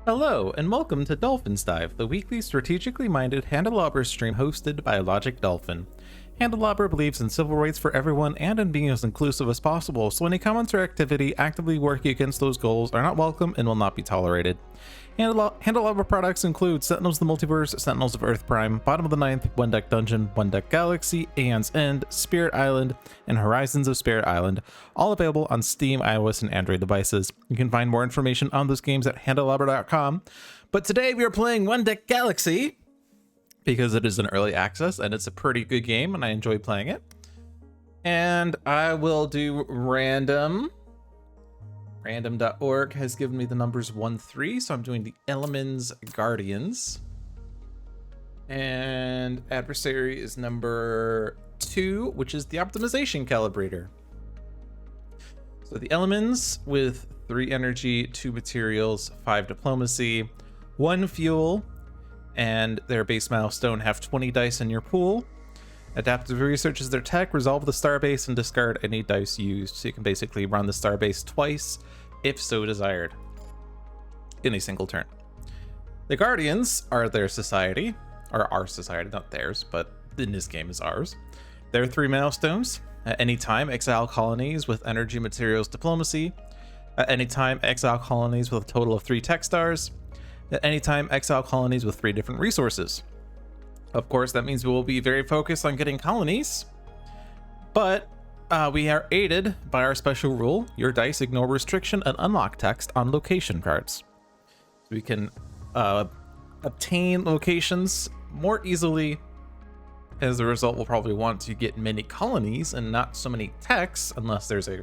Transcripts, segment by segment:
Hello, and welcome to Dolphin's Dive, the weekly strategically minded Handelabra stream hosted by Logic Dolphin. Handelabra believes in civil rights for everyone and in being as inclusive as possible, so any comments or activity actively working against those goals are not welcome and will not be tolerated. Handelabra products include Sentinels of the Multiverse, Sentinels of Earth Prime, Bottom of the Ninth, One Deck Dungeon, One Deck Galaxy, Aeon's End, Spirit Island, and Horizons of Spirit Island, all available on Steam, iOS, and Android devices. You can find more information on those games at handelabra.com. But today we are playing One Deck Galaxy because it is an early access and it's a pretty good game and I enjoy playing it. And I will do random. Random.org has given me the numbers 1-3, so I'm doing the Elements Guardians. And adversary is number 2, which is the Optimization Calibrator. So the Elements with 3 energy, 2 materials, 5 diplomacy, 1 fuel, and their base milestone have 20 dice in your pool. Adaptive Research is their tech. Resolve the starbase and discard any dice used. So you can basically run the starbase twice, if so desired, in a single turn. The Guardians are their society, or our society, not theirs, but in this game is ours. There are 3 milestones. At any time, exile colonies with energy, materials, diplomacy. At any time, exile colonies with a total of 3 tech stars. At any time, exile colonies with 3 different resources. Of course, that means we will be very focused on getting colonies, but we are aided by our special rule: your dice ignore restriction and unlock text on location cards. So we can obtain locations more easily. As a result, we'll probably want to get many colonies and not so many techs, unless there's a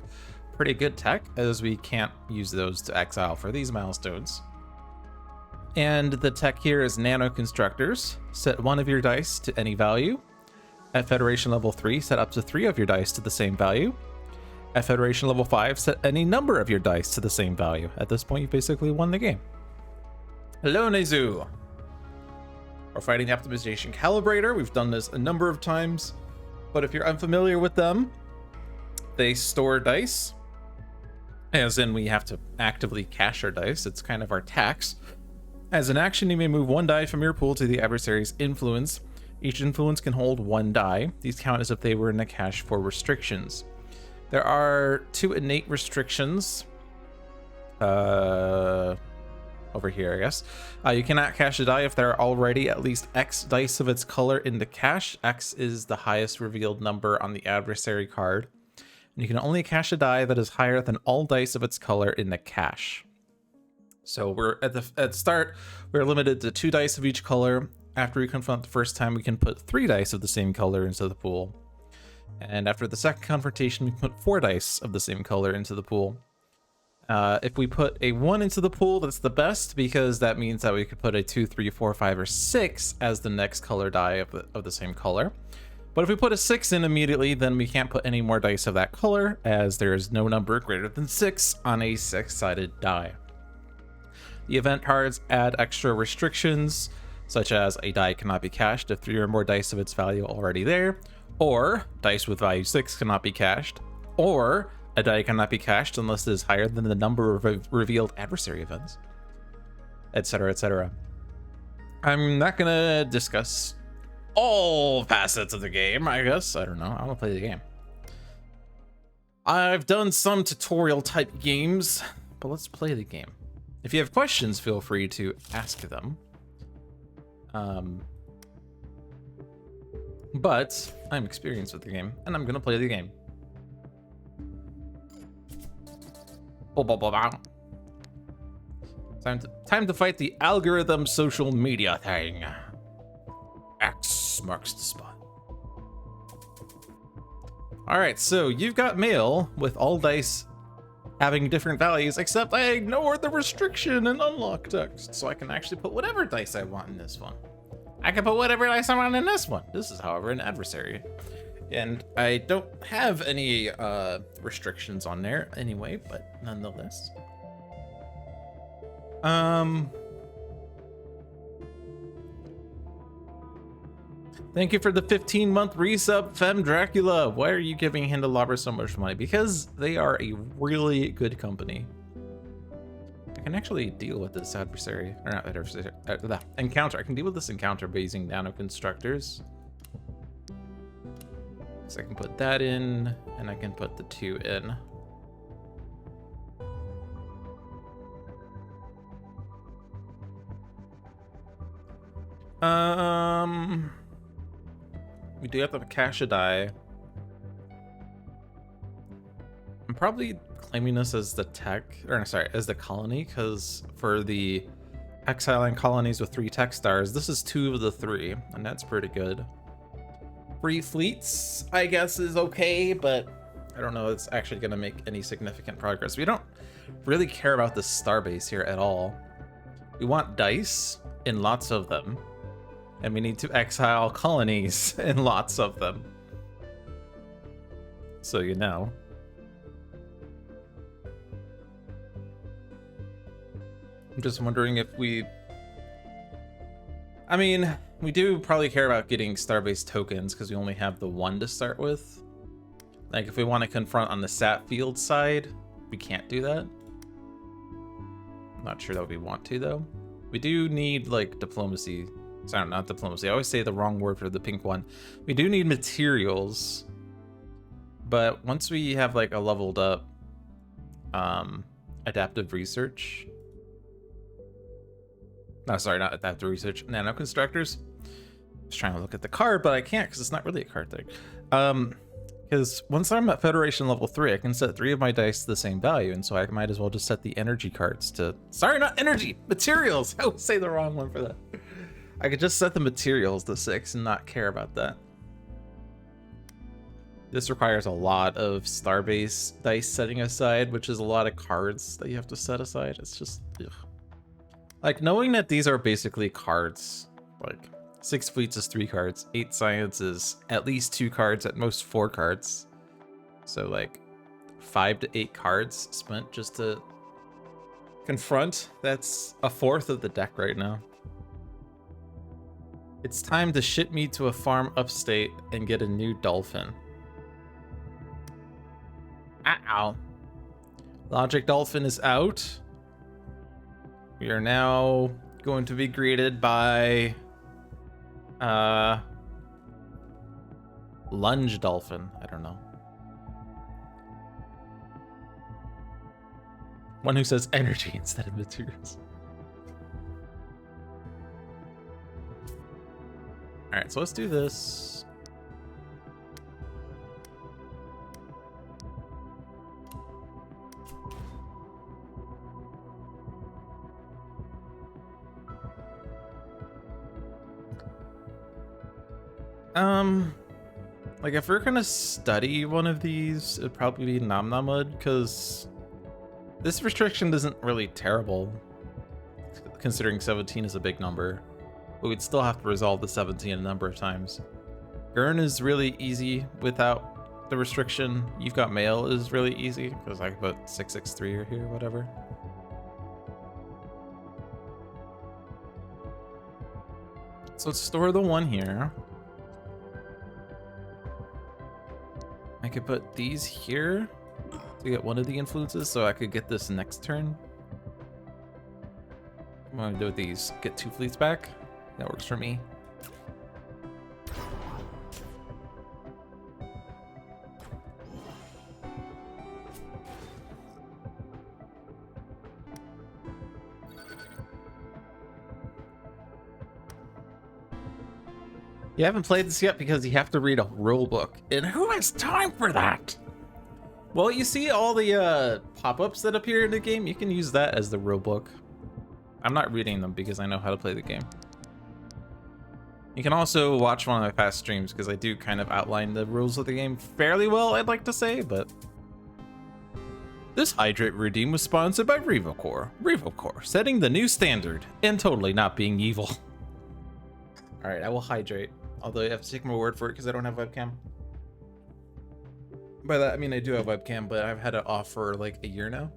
pretty good tech, as we can't use those to exile for these milestones. And the tech here is Nano Constructors. Set 1 of your dice to any value. At Federation level 3, set up to 3 of your dice to the same value. At Federation level 5, set any number of your dice to the same value. At this point, you've basically won the game. Hello, Nezu. We're fighting the Optimization Calibrator. We've done this a number of times, but if you're unfamiliar with them, they store dice. As in, we have to actively cache our dice. It's kind of our tax. As an action, you may move 1 die from your pool to the adversary's influence. Each influence can hold 1 die. These count as if they were in a cache for restrictions. There are 2 innate restrictions. Over here, I guess. You cannot cache a die if there are already at least X dice of its color in the cache. X is the highest revealed number on the adversary card. And you can only cache a die that is higher than all dice of its color in the cache. So we're at start, we're limited to 2 dice of each color. After we confront the first time, we can put 3 dice of the same color into the pool. And after the second confrontation, we put 4 dice of the same color into the pool. If we put a 1 into the pool, that's the best, because that means that we could put a 2, 3, 4, 5, or 6 as the next color die of the same color. But if we put a 6 in immediately, then we can't put any more dice of that color, as there is no number greater than 6 on a 6-sided die. The event cards add extra restrictions, such as a die cannot be cached if 3 or more dice of its value are already there, or dice with value 6 cannot be cached, or a die cannot be cached unless it is higher than the number of revealed adversary events, etc., etc. I'm not gonna discuss all facets of the game, I guess. I don't know. I want to play the game. I've done some tutorial type games, but let's play the game. If you have questions, feel free to ask them. But I'm experienced with the game, and I'm gonna play the game. Time to fight the algorithm social media thing. X marks the spot. Alright, so you've got mail with all dice having different values, except I ignored the restriction and unlock text, so I can actually put whatever dice I want in this one. I can put whatever dice I want in this one. This is, however, an adversary. And I don't have any restrictions on there anyway, but nonetheless. Thank you for the 15-month resub, Fem Dracula. Why are you giving Handelabra so much money? Because they are a really good company. I can actually deal with this adversary, or not adversary, encounter. I can deal with this encounter by using nano constructors. So I can put that in, and I can put the 2 in. We do have to cash a die. I'm probably claiming this as the tech, or sorry, as the colony, because for the exiling colonies with 3 tech stars, this is 2 of the 3, and that's pretty good. 3 fleets, I guess, is okay, but I don't know it's actually going to make any significant progress. We don't really care about the starbase here at all. We want dice in lots of them, and we need to exile colonies in lots of them. So you know. I'm just wondering if we... I mean, we do probably care about getting starbase tokens because we only have the 1 to start with. Like, if we want to confront on the sat field side, we can't do that. I'm not sure that we want to, though. We do need, like, diplomacy. Sorry, not diplomacy. I always say the wrong word for the pink one. We do need materials. But once we have, like, a leveled up adaptive research... No, sorry, not adaptive research. Nano constructors. I was trying to look at the card, but I can't because it's not really a card thing. Because once I'm at Federation level 3, I can set 3 of my dice to the same value, and so I might as well just set the energy cards to... Sorry, not energy! Materials! I would say the wrong one for that. I could just set the materials to 6 and not care about that. This requires a lot of starbase dice setting aside, which is a lot of cards that you have to set aside. It's just... Ugh. Like, knowing that these are basically cards, like 6 fleets is 3 cards, 8 science is at least 2 cards, at most 4 cards. So like 5 to 8 cards spent just to confront. That's a fourth of the deck right now. It's time to ship me to a farm upstate and get a new Dolphin. Ow. Logic Dolphin is out. We are now going to be greeted by Lunge Dolphin. I don't know. One who says energy instead of materials. All right, so let's do this. Like if we're gonna study one of these, it'd probably be Namnamud, because this restriction isn't really terrible, considering 17 is a big number, but we'd still have to resolve the 17 a number of times. Gurn is really easy without the restriction. You've Got Mail is really easy, because I can put 663 or here, whatever. So let's store the 1 here. I could put these here to get one of the influences, so I could get this next turn. I'm gonna do with these. Get 2 fleets back. That works for me. You haven't played this yet because you have to read a rule book, and who has time for that? Well, you see all the pop-ups that appear in the game? You can use that as the rule book. I'm not reading them because I know how to play the game. You can also watch one of my past streams because I do kind of outline the rules of the game fairly well, I'd like to say, but... This Hydrate Redeem was sponsored by Revocor. Revocor, setting the new standard and totally not being evil. Alright, I will hydrate. Although you have to take my word for it because I don't have webcam. By that, I mean I do have webcam, but I've had it off for like a year now.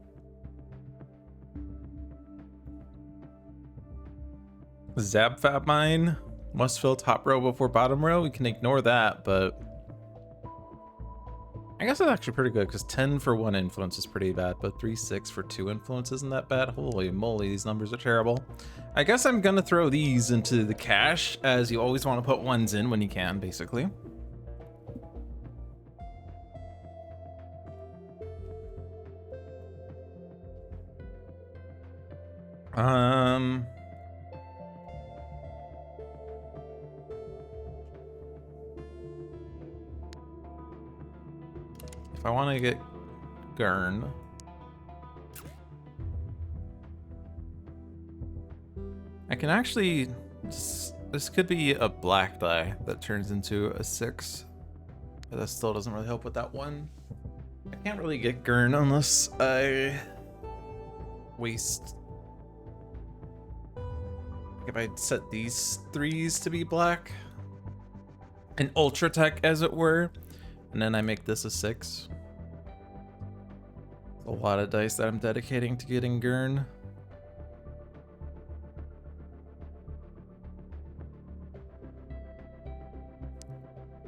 Zabfab mine. Must fill top row before bottom row. We can ignore that, but... I guess that's actually pretty good, because 10 for 1 influence is pretty bad, but 3, 6 for 2 influence isn't that bad. Holy moly, these numbers are terrible. I guess I'm gonna throw these into the cache, as you always want to put 1s in when you can, basically. If I want to get Gurn, I can actually, this could be a black die that turns into a 6, but that still doesn't really help with that one. I can't really get Gurn unless I waste, if I set these 3s to be black, an Ultra Tech as it were, and then I make this a 6. A lot of dice that I'm dedicating to getting Gurn.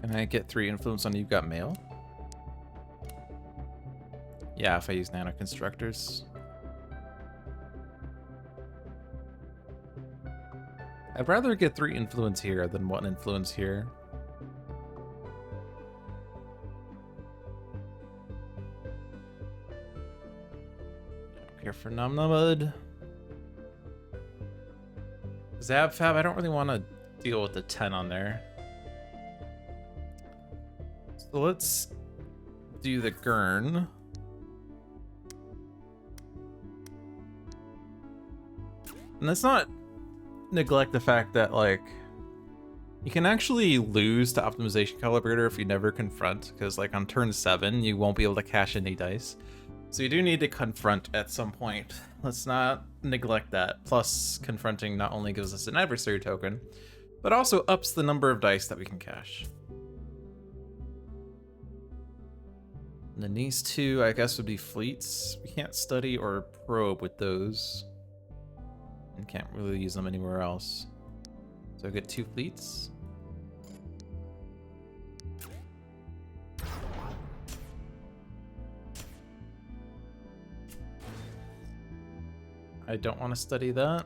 Can I get 3 influence on You've Got Mail? Yeah, if I use Nano Constructors. I'd rather get 3 influence here than 1 influence here. Here for Numnumud. Zabfab, I don't really want to deal with the 10 on there. So let's do the Gurn. And let's not neglect the fact that, like, you can actually lose to Optimization Calibrator if you never confront, because, like, on turn 7, you won't be able to cash any dice. So you do need to confront at some point. Let's not neglect that. Plus, confronting not only gives us an adversary token, but also ups the number of dice that we can cash. And then these 2, I guess, would be fleets. We can't study or probe with those. And can't really use them anywhere else. So I get 2 fleets. I don't want to study that.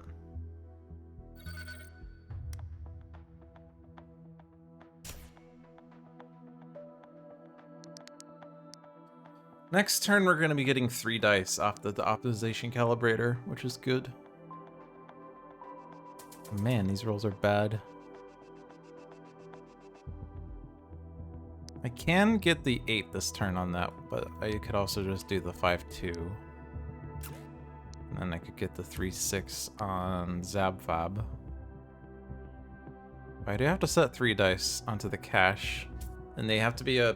Next turn, we're going to be getting 3 dice off the Optimization Calibrator, which is good. Man, these rolls are bad. I can get the 8 this turn on that, but I could also just do the 5-2. And then I could get the 3-6 on Zabfab. I do have to set 3 dice onto the cache, and they have to be a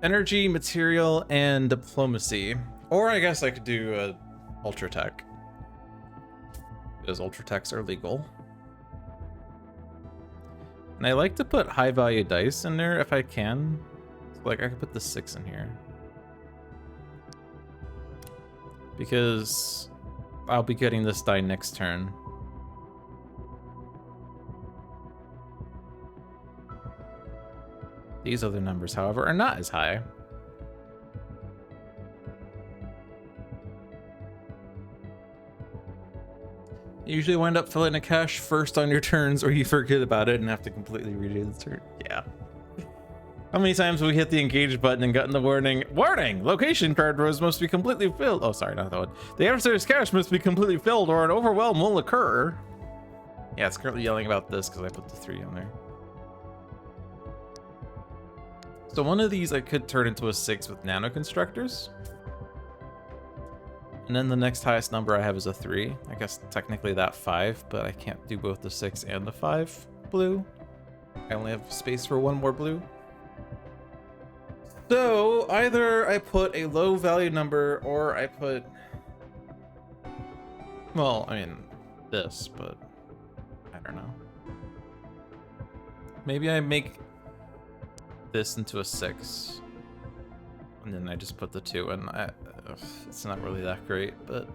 energy, material, and diplomacy. Or I guess I could do a Ultra Tech, because Ultra Techs are legal. And I like to put high value dice in there if I can. So, like, I could put the 6 in here, because I'll be getting this die next turn. These other numbers, however, are not as high. You usually wind up filling a cache first on your turns, or you forget about it and have to completely redo the turn. Yeah. How many times have we hit the engage button and gotten the warning, location card rows must be completely filled. Oh, sorry, not that one. The adversary's cache must be completely filled or an overwhelm will occur. Yeah, it's currently yelling about this because I put the 3 on there. So one of these I could turn into a 6 with Nano Constructors. And then the next highest number I have is a 3. I guess technically that 5, but I can't do both the 6 and the 5 blue. I only have space for 1 more blue. So either I put a low value number or I put, well, I mean this, but I don't know. Maybe I make this into a 6. And then I just put the 2 in. It's not really that great, but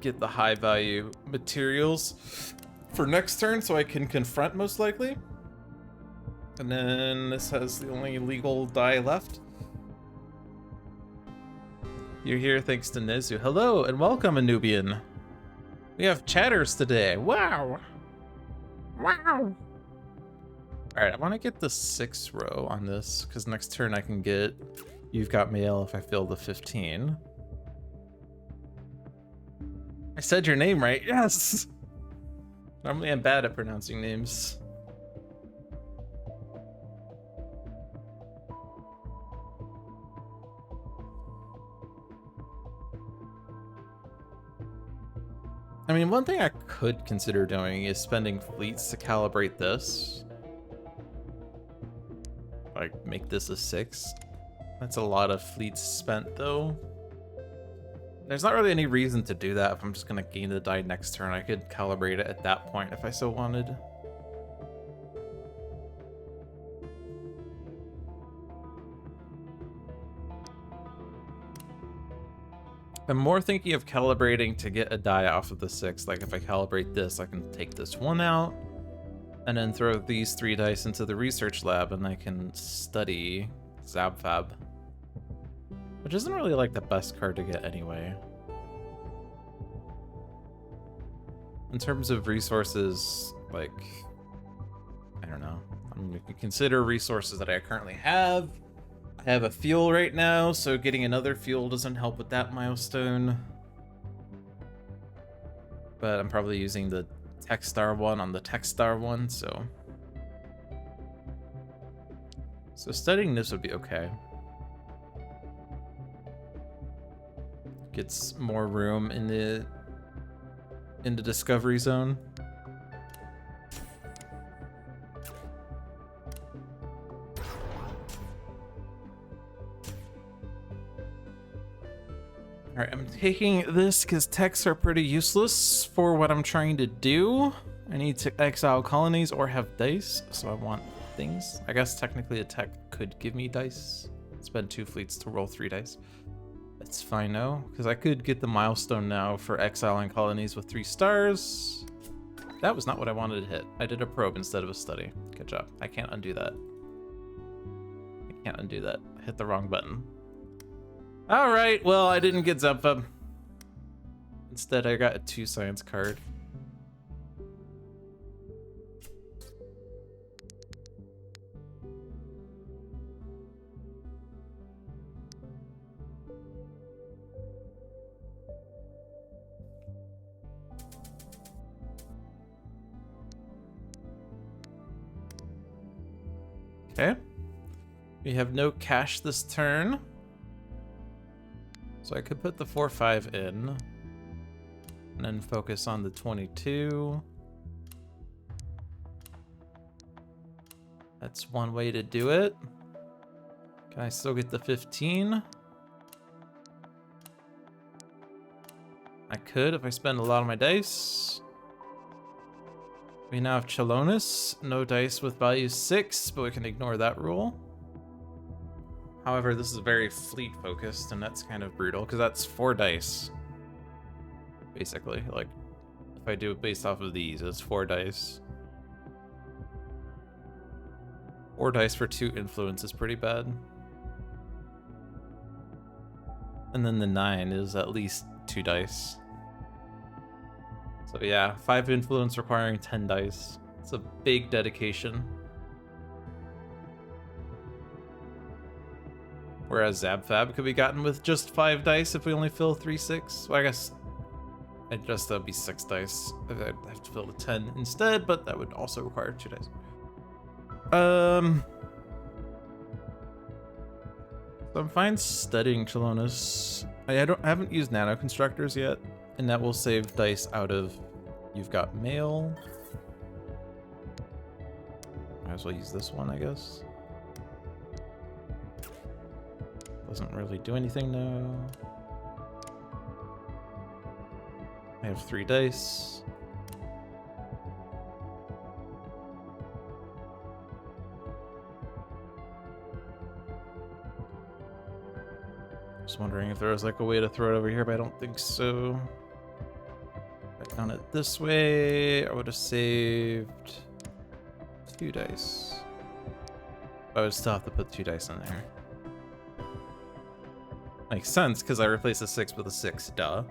get the high value materials for next turn so I can confront most likely. And then this has the only legal die left. You're here thanks to Nezu. Hello and welcome, Anubian. We have chatters today. Wow. Wow. Alright, I want to get the 6th row on this, because next turn I can get You've Got Mail if I fill the 15. I said your name right. Yes! Normally I'm bad at pronouncing names. I mean, one thing I could consider doing is spending fleets to calibrate this. Like, make this a 6. That's a lot of fleets spent, though. There's not really any reason to do that if I'm just gonna gain the die next turn. I could calibrate it at that point if I so wanted. I'm more thinking of calibrating to get a die off of the 6. Like if I calibrate this, I can take this one out and then throw these 3 dice into the research lab and I can study Zabfab. Which isn't really like the best card to get anyway. In terms of resources, like, I don't know. I'm gonna consider resources that I currently have. I have a fuel right now, so getting another fuel doesn't help with that milestone. But I'm probably using the Techstar one on the Techstar one, so studying this would be okay. Gets more room in the discovery zone. Alright, I'm taking this because techs are pretty useless for what I'm trying to do. I need to exile colonies or have dice, so I want things. I guess technically a tech could give me dice. Spend 2 fleets to roll 3 dice. That's fine now, because I could get the milestone now for exiling colonies with 3 stars. That was not what I wanted to hit. I did a probe instead of a study. Good job. I can't undo that. I can't undo that. I hit the wrong button. Alright, well, I didn't get Zepfub. Instead, I got a 2 science card. Okay. We have no cash this turn. So I could put the 4-5 in. And then focus on the 22. That's one way to do it. Can I still get the 15? I could if I spend a lot of my dice. We now have Chelonis. No dice with value 6, but we can ignore that rule. However, this is very fleet focused, and that's kind of brutal, because that's 4 dice. Basically, like, if I do it based off of these, it's 4 dice. 4 dice for 2 influence is pretty bad. And then the 9 is at least 2 dice. So yeah, 5 influence requiring 10 dice. It's a big dedication. Whereas Zabfab could be gotten with just 5 dice if we only fill 3-6. Well, I guess I'd just be 6 dice. I'd have to fill the 10 instead, but that would also require 2 dice. So I'm fine studying Chelonis. I haven't used nano constructors yet, and that will save dice out of You've Got Mail. Might as well use this one, I guess. Doesn't really do anything now. I have 3 dice. Just wondering if there was like a way to throw it over here, but I don't think so. If I'd done it this way, I would have saved 2 dice. I would still have to put 2 dice in there. Makes sense, because I replaced a 6 with a 6, duh.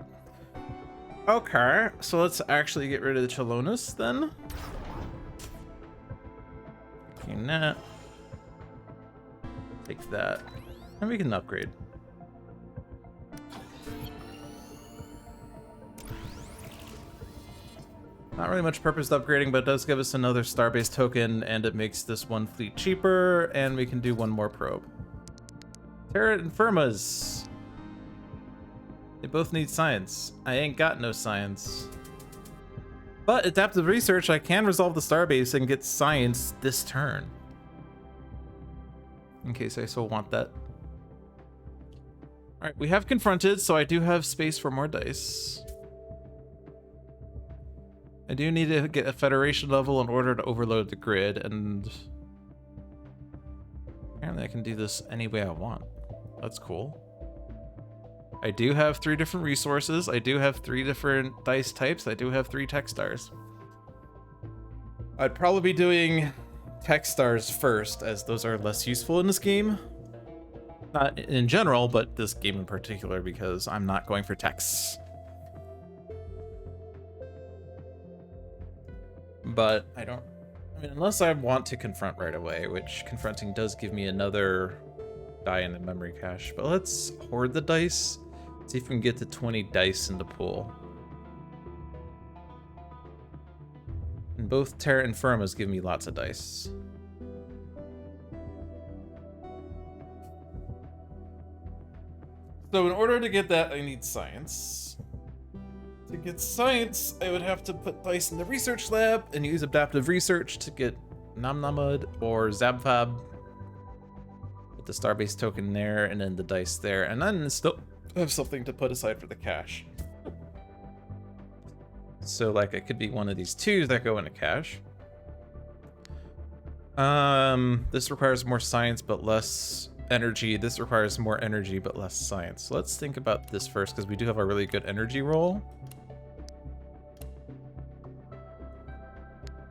Okay, so let's actually get rid of the Chelonus then. Taking that. Take that. And we can upgrade. Not really much purpose to upgrading, but it does give us another Starbase token, and it makes this one fleet cheaper, and we can do one more probe. Terra Infirmas. They both need science. I ain't got no science. But adaptive research, I can resolve the Starbase and get science this turn. In case I so want that. Alright, we have confronted, so I do have space for more dice. I do need to get a Federation level in order to overload the grid, and apparently I can do this any way I want. That's cool. I do have 3 different resources. I do have 3 different dice types. I do have 3 tech stars. I'd probably be doing tech stars first, as those are less useful in this game. Not in general, but this game in particular, because I'm not going for techs. But I mean, unless I want to confront right away, which confronting does give me another die in the memory cache. But let's hoard the dice, see if we can get to 20 dice in the pool. And both Terra Infirmas give me lots of dice. So in order to get that, I need science. To get science, I would have to put dice in the research lab and use adaptive research to get Namnamud or Zabfab. Put the Starbase token there and then the dice there, and then still have something to put aside for the cache. So like it could be one of these 2s that go into cache. This requires more science but less energy. This requires more energy but less science. So let's think about this first, because we do have a really good energy roll.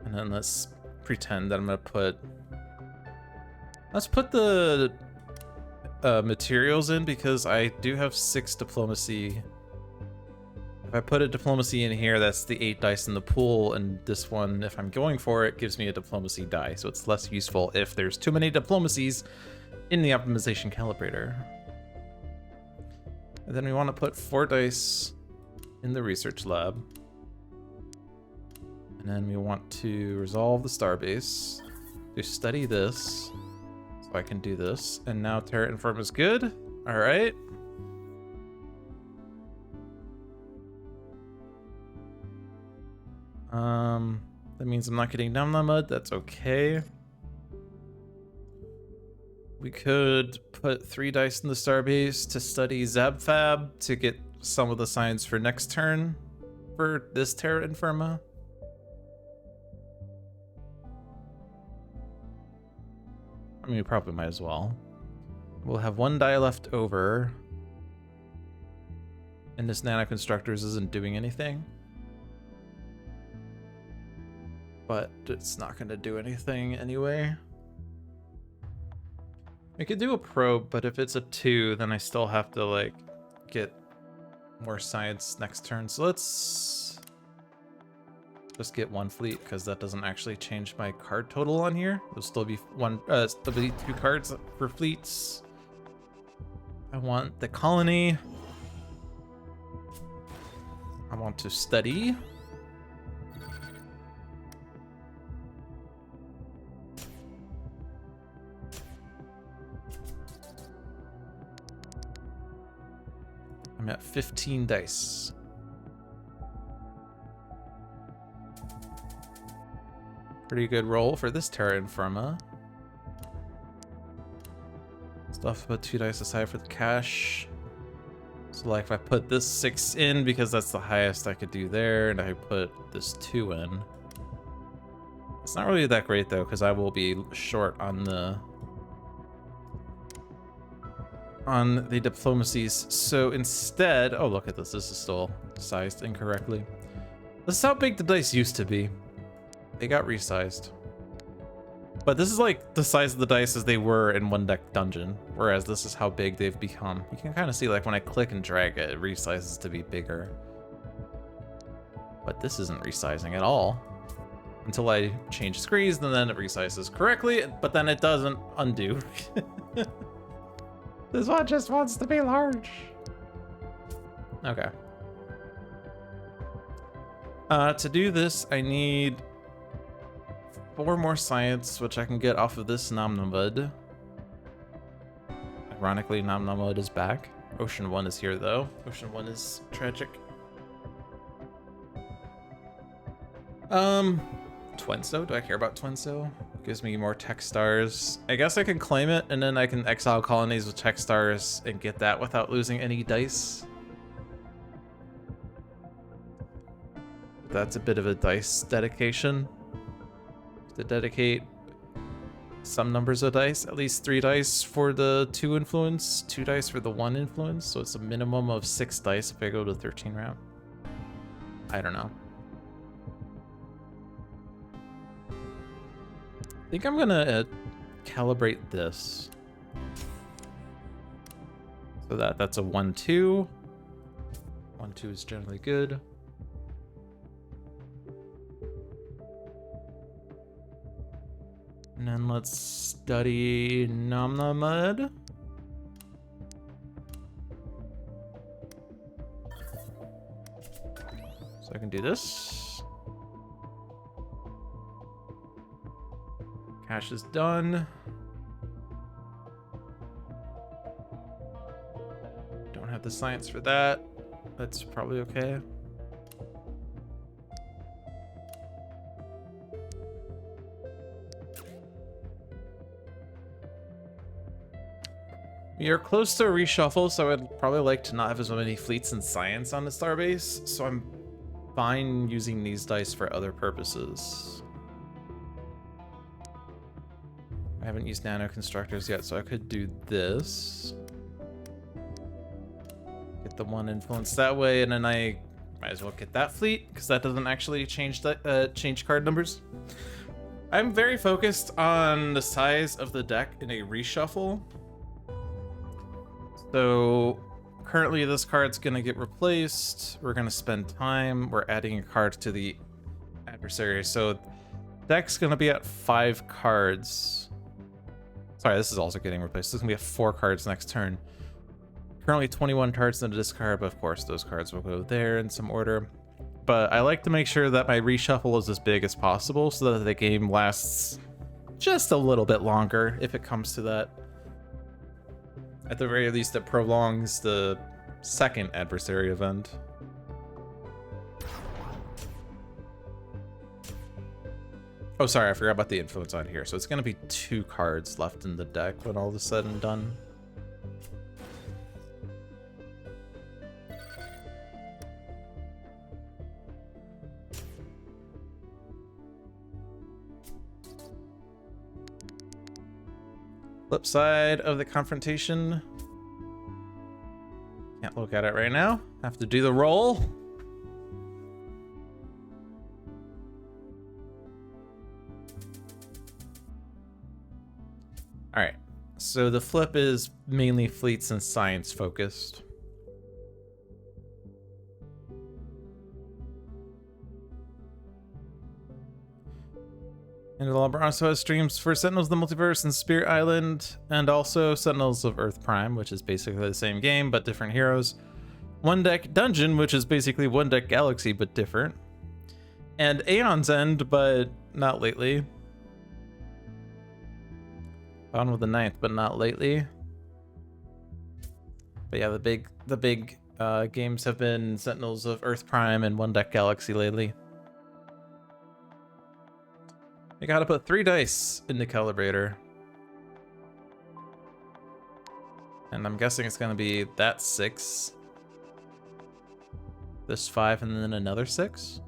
And then let's pretend that I'm gonna put... Let's put the materials in, because I do have 6 diplomacy. If I put a diplomacy in here, that's the 8 dice in the pool, and this one, if I'm going for it, gives me a diplomacy die, so it's less useful if there's too many diplomacies in the optimization calibrator. And then we want to put 4 dice in the research lab. And then we want to resolve the Starbase, to study this, so I can do this. And now Terra Infirma is good. All right. That means I'm not getting Namnamud. That's okay. We could put 3 dice in the Starbase to study Zabfab to get some of the science for next turn for this Terra Infirma. I mean, we probably might as well. We'll have 1 die left over. And this Nanoconstructors isn't doing anything. But it's not going to do anything anyway. I could do a probe, but if it's a 2, then I still have to, like, get more science next turn. So let's just get 1 fleet, because that doesn't actually change my card total on here. There'll still be 2 cards for fleets. I want the colony. I want to study. I'm at 15 dice. Pretty good roll for this Terra Infirma. Still have to put 2 dice aside for the cash. So like if I put this 6 in, because that's the highest I could do there, and I put this 2 in. It's not really that great though, because I will be short on the diplomacies. So instead, oh look at this, this is still sized incorrectly. This is how big the dice used to be. They got resized. But this is like the size of the dice as they were in one deck dungeon, whereas this is how big they've become. You can kind of see like when I click and drag it, it resizes to be bigger. But this isn't resizing at all. Until I change screens, and then it resizes correctly, but then it doesn't undo. This one just wants to be large. Okay. To do this, I need 4 more science, which I can get off of this Namnamud. Ironically, Namnamud is back. Ocean 1 is here, though. Ocean 1 is tragic. Twinso? Do I care about Twinso? Gives me more tech stars. I guess I can claim it, and then I can exile colonies with tech stars and get that without losing any dice. That's a bit of a dice dedication. To dedicate some numbers of dice, at least 3 dice for the 2 influence, 2 dice for the 1 influence, so it's a minimum of 6 dice if I go to 13 round. I don't know. I think I'm gonna calibrate this. So that's a 1-2. 1-2 is generally good. And then let's study Namnamud. So I can do this. Cache is done. Don't have the science for that. That's probably okay. We are close to a reshuffle, so I would probably like to not have as many fleets and science on the starbase, so I'm fine using these dice for other purposes. I haven't used nano constructors yet, so I could do this. Get the 1 influence that way, and then I might as well get that fleet, because that doesn't actually change change card numbers. I'm very focused on the size of the deck in a reshuffle. So currently this card's gonna get replaced. We're gonna spend time. We're adding a card to the adversary. So deck's gonna be at 5 cards. Sorry, this is also getting replaced. This is gonna be at 4 cards next turn. Currently 21 cards in the discard, but of course those cards will go there in some order. But I like to make sure that my reshuffle is as big as possible so that the game lasts just a little bit longer if it comes to that. At the very least, it prolongs the second adversary event. Oh, sorry, I forgot about the influence on here. So it's going to be 2 cards left in the deck when all is said and done. Flip side of the confrontation. Can't look at it right now. Have to do the roll. All right, so the flip is mainly fleets and science focused. Handelabra also has streams for Sentinels of the Multiverse and Spirit Island, and also Sentinels of Earth Prime, which is basically the same game, but different heroes. One Deck Dungeon, which is basically One Deck Galaxy, but different. And Aeon's End, but not lately. On with the 9th, but not lately. But yeah, the big games have been Sentinels of Earth Prime and One Deck Galaxy lately. I gotta put 3 dice in the calibrator. And I'm guessing it's gonna be that 6. This 5 and then another 6.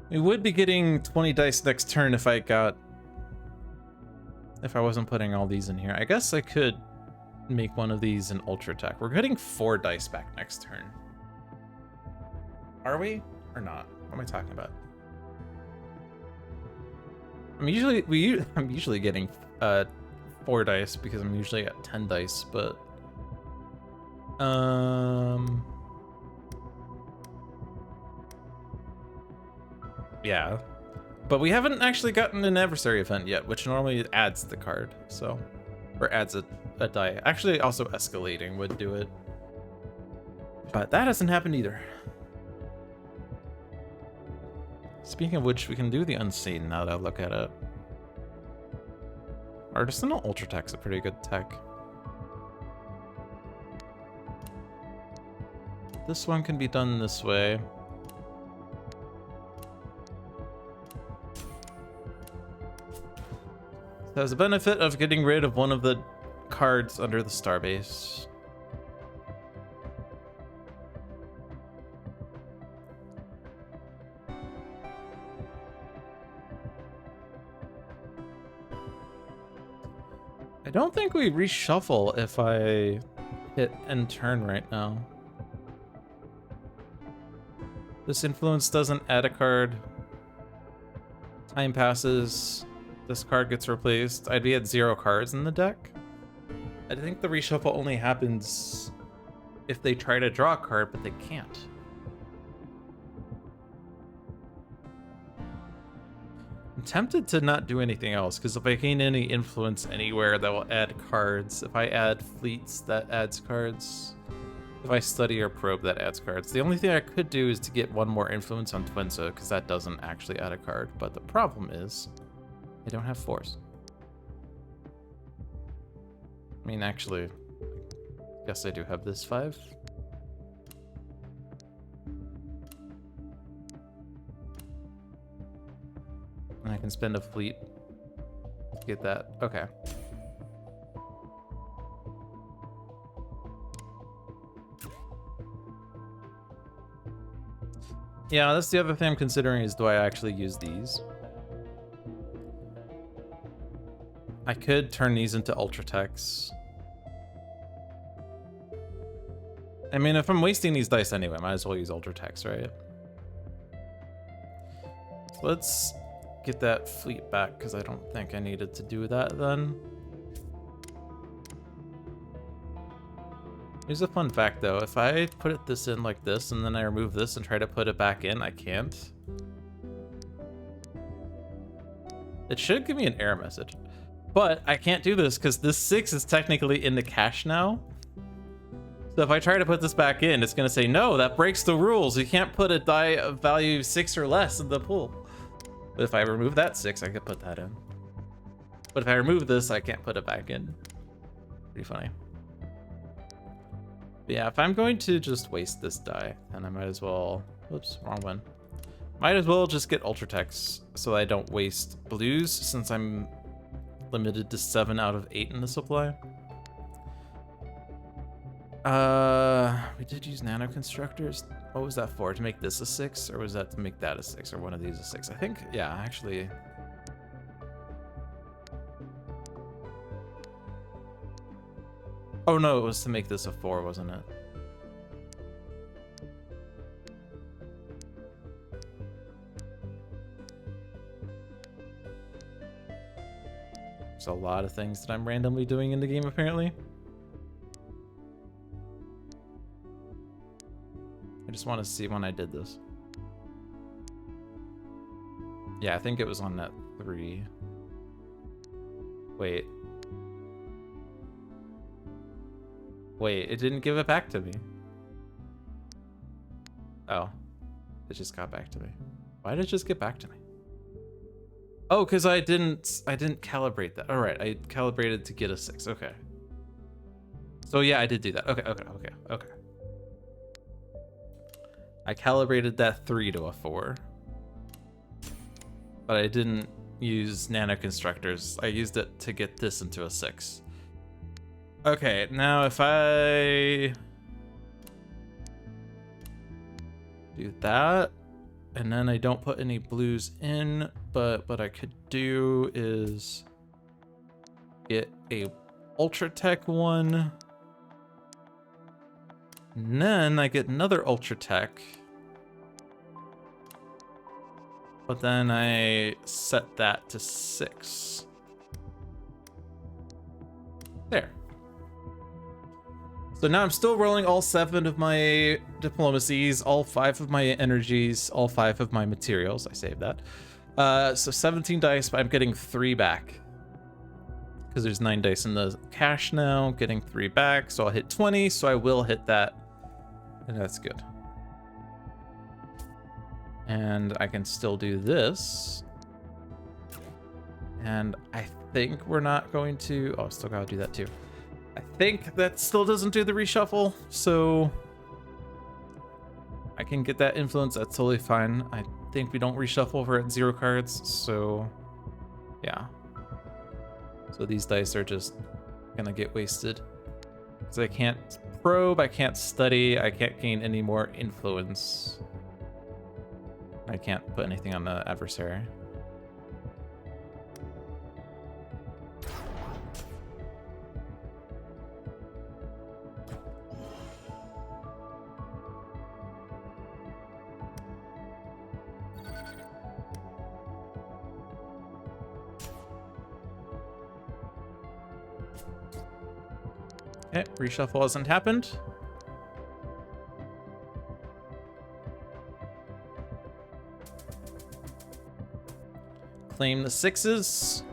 We would be getting 20 dice next turn if I wasn't putting all these in here. I guess I could make one of these an ultra attack. We're getting 4 dice back next turn. Are we or not? What am I talking about? I'm usually getting 4 dice because I'm usually at 10 dice, but yeah. But we haven't actually gotten an adversary event yet, which normally adds the card, so, or adds a die. Actually, also escalating would do it, but that hasn't happened either. Speaking of which, we can do the unseen now that I look at it. Artisanal Ultra Tech's a pretty good tech. This one can be done this way. It has the benefit of getting rid of one of the cards under the starbase. I don't think we reshuffle if I hit end turn right now. This influence doesn't add a card. Time passes. This card gets replaced. I'd be at 0 cards in the deck. I think the reshuffle only happens if they try to draw a card, but they can't. I'm tempted to not do anything else, because if I gain any influence anywhere, that will add cards. If I add fleets, that adds cards. If I study or probe, that adds cards. The only thing I could do is to get 1 more influence on Twinza, because that doesn't actually add a card. But the problem is, I don't have 4s. I mean, actually, I guess I do have this 5. And I can spend a fleet to get that. Okay. Yeah, that's the other thing I'm considering is, do I actually use these? I could turn these into Ultra Techs. I mean, if I'm wasting these dice anyway, I might as well use Ultra Techs, right? So let's get that fleet back, because I don't think I needed to do that then. Here's a fun fact though, if I put this in like this and then I remove this and try to put it back in, I can't. It should give me an error message, but I can't do this because this 6 is technically in the cache now. So if I try to put this back in, it's gonna say, no, that breaks the rules. You can't put a die of value 6 or less in the pool. But if I remove that 6, I could put that in. But if I remove this, I can't put it back in. Pretty funny. But yeah, if I'm going to just waste this die, then I might as well, whoops, wrong one. Might as well just get Ultra Techs so I don't waste blues, since I'm limited to 7 out of 8 in the supply. We did use nano constructors. What was that for? To make this a 6, or was that to make that a 6, or one of these a 6? I think, yeah, actually. Oh no, it was to make this a 4, wasn't it? There's a lot of things that I'm randomly doing in the game, apparently. I just want to see when I did this. Yeah, I think it was on that 3. Wait. Wait, it didn't give it back to me. Oh. It just got back to me. Why did it just get back to me? Oh, because I didn't calibrate that. Alright, I calibrated to get a 6. Okay. So yeah, I did do that. Okay. I calibrated that 3 to a 4. But I didn't use nano constructors. I used it to get this into a 6. Okay, now if I do that, and then I don't put any blues in, but what I could do is get a Ultra Tech one. And then I get another Ultra Tech. But then I set that to 6. There. So now I'm still rolling all 7 of my diplomacies, all 5 of my energies, all 5 of my materials. I saved that. So 17 dice, but I'm getting 3 back. Because there's 9 dice in the cache now, getting 3 back. So I'll hit 20, so I will hit that. And that's good. And I can still do this. And I think we're not going to... Oh, still gotta do that too. I think that still doesn't do the reshuffle, so I can get that influence. That's totally fine. I think we don't reshuffle for at 0 cards, so yeah. So these dice are just gonna get wasted. Because I can't probe, I can't study, I can't gain any more influence. I can't put anything on the adversary. Okay, reshuffle hasn't happened. Claim the 6s.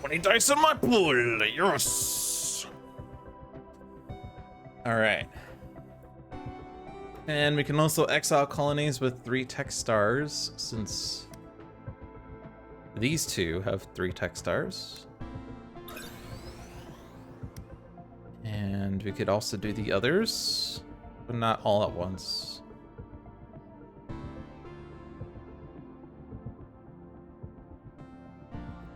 20 dice in my pool, yes! Alright. And we can also exile colonies with 3 tech stars, since these 2 have 3 tech stars. And we could also do the others, but not all at once.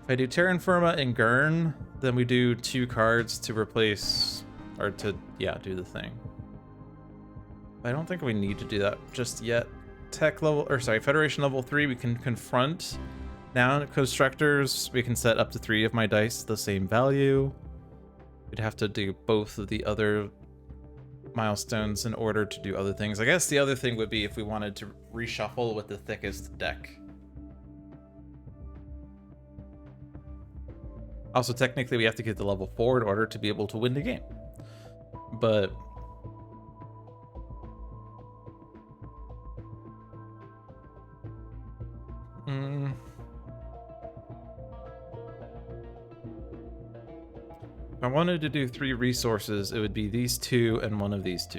If I do Terra Infirma and Gurn, then we do 2 cards to replace, or to, yeah, do the thing. I don't think we need to do that just yet. Tech level, or sorry, Federation level 3, we can confront. Now, constructors, we can set up to 3 of my dice the same value. We'd have to do both of the other milestones in order to do other things. I guess the other thing would be if we wanted to reshuffle with the thickest deck. Also, technically, we have to get to level 4 in order to be able to win the game. But... if I wanted to do 3 resources, it would be these 2 and one of these 2.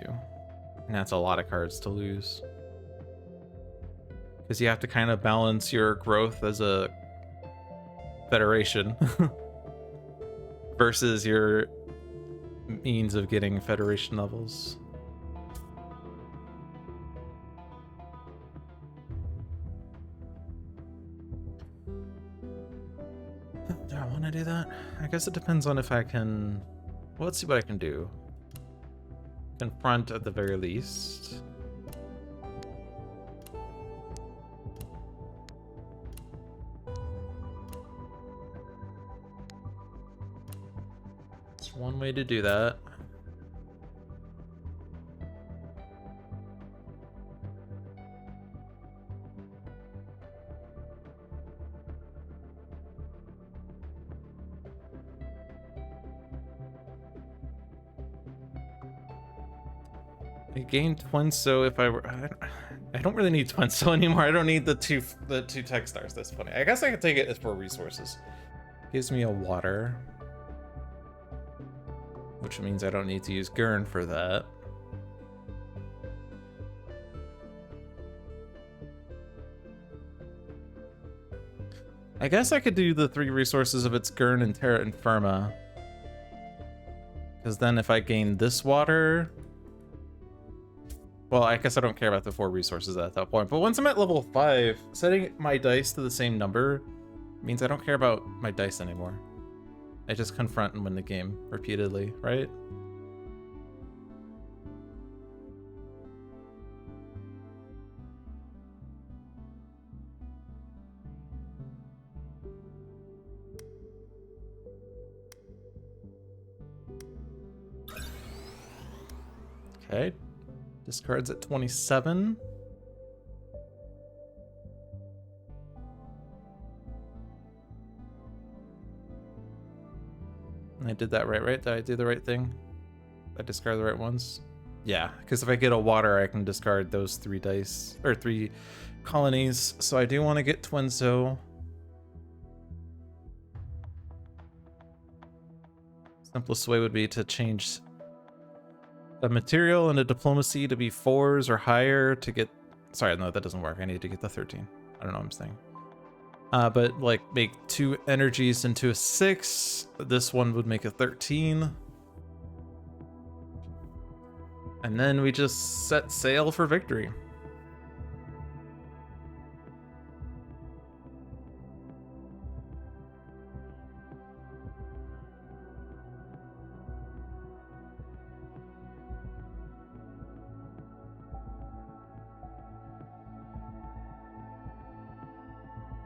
And that's a lot of cards to lose. Because you have to kind of balance your growth as a federation versus your means of getting federation levels. Do I want to do that? I guess it depends on if I can... Well, let's see what I can do. Confront at the very least. It's one way to do that. I gained Twinso if I were... I don't really need Twinso anymore. I don't need the two tech stars. That's funny. I guess I could take it as for resources. Gives me a water. Which means I don't need to use Gurn for that. I guess I could do the 3 resources of its Gurn and Terra Infirma. Because then if I gain this water... Well, I guess I don't care about the 4 resources at that point. But once I'm at level 5, setting my dice to the same number means I don't care about my dice anymore. I just confront and win the game repeatedly, right? Okay. Discards at 27. I did that right? Did I do the right thing? Did I discard the right ones? Yeah, because if I get a water, I can discard those 3 dice, or 3 colonies. So I do want to get Twinzo. Simplest way would be to change a material and a diplomacy to be 4s or higher to get... Sorry, no, that doesn't work. I need to get the 13. I don't know what I'm saying. But like make 2 energies into a 6. This one would make a 13. And then we just set sail for victory.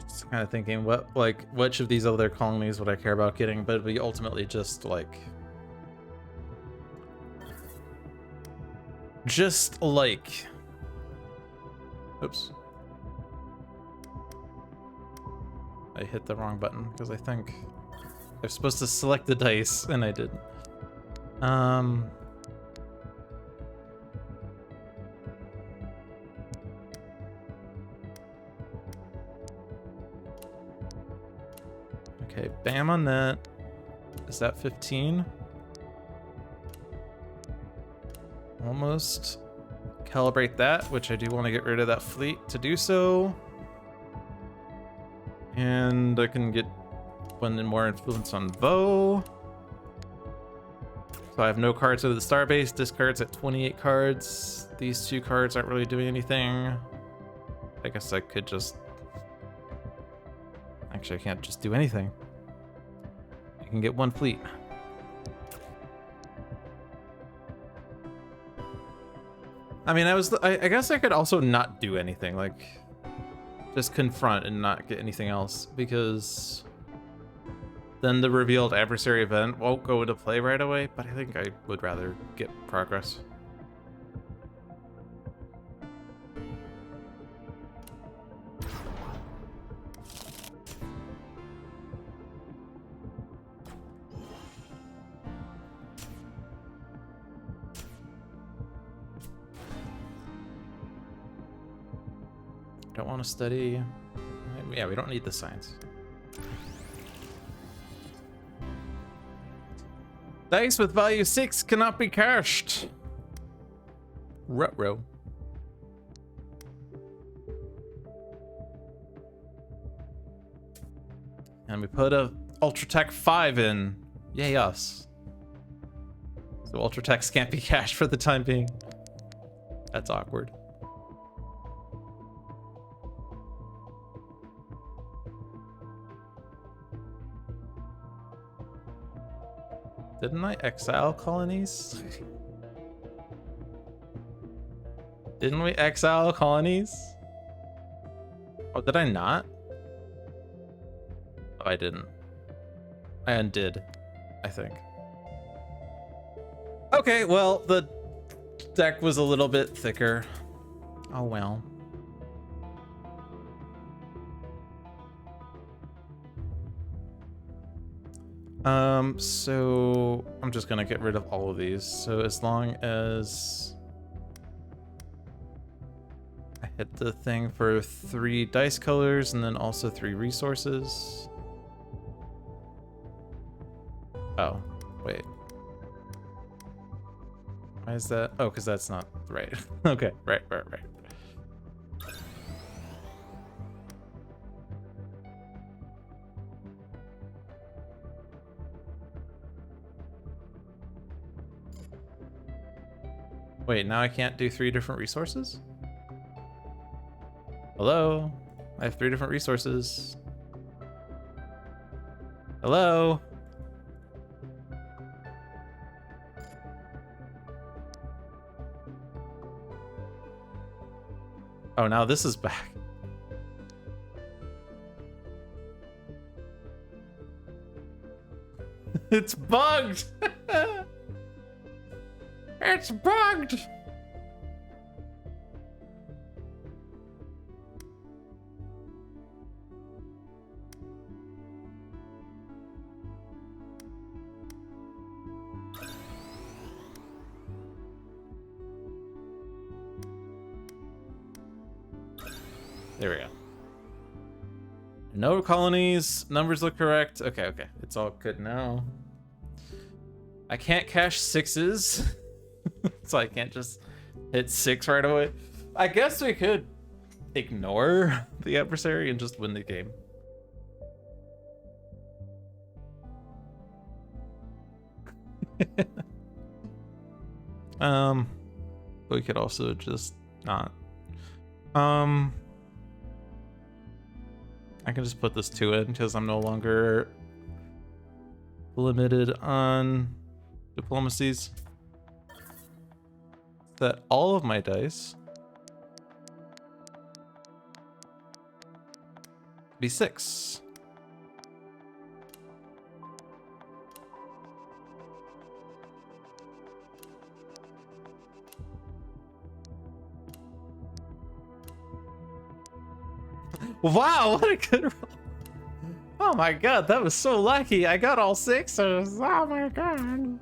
Just kind of thinking which of these other colonies would I care about getting, but it'd be ultimately just like oops, I hit the wrong button because I think I'm supposed to select the dice and I didn't. Okay, bam on that. Is that 15? Almost. Calibrate that, which I do want to get rid of that fleet to do so. And I can get one more influence on Vo. So I have no cards with the Starbase, discards at 28 cards. These 2 cards aren't really doing anything. I guess I could just... Actually, I can't just do anything. I can get 1 fleet. I mean, I guess I could also not do anything, like just confront and not get anything else, because then the revealed adversary event won't go into play right away, but I think I would rather get progress. Don't want to study. Yeah, we don't need the science. Dice with value 6 cannot be cashed. Ruh-roh. And we put a Ultratech 5 in. Yay us. So Ultratechs can't be cashed for the time being. That's awkward. Didn't I exile colonies? Didn't we exile colonies? Oh, did I not? Oh, I didn't. I undid, I think. Okay, well, the deck was a little bit thicker. Oh well. So I'm just gonna get rid of all of these. So as long as I hit the thing for 3 dice colors and then also 3 resources. Oh, wait. Why is that? Oh, because that's not right. Okay, right. Wait, now I can't do 3 different resources? Hello? I have 3 different resources. Hello? Oh, now this is back. It's bugged! It's bugged! There we go. No colonies. Numbers look correct. Okay, okay. It's all good now. I can't cash 6s. So I can't just hit 6 right away. I guess we could ignore the adversary and just win the game. We could also just not. I can just put this 2 in because I'm no longer limited on diplomacies. Set all of my dice. Be 6. Wow, what a good roll. Oh my god, that was so lucky. I got all 6s. Oh my god.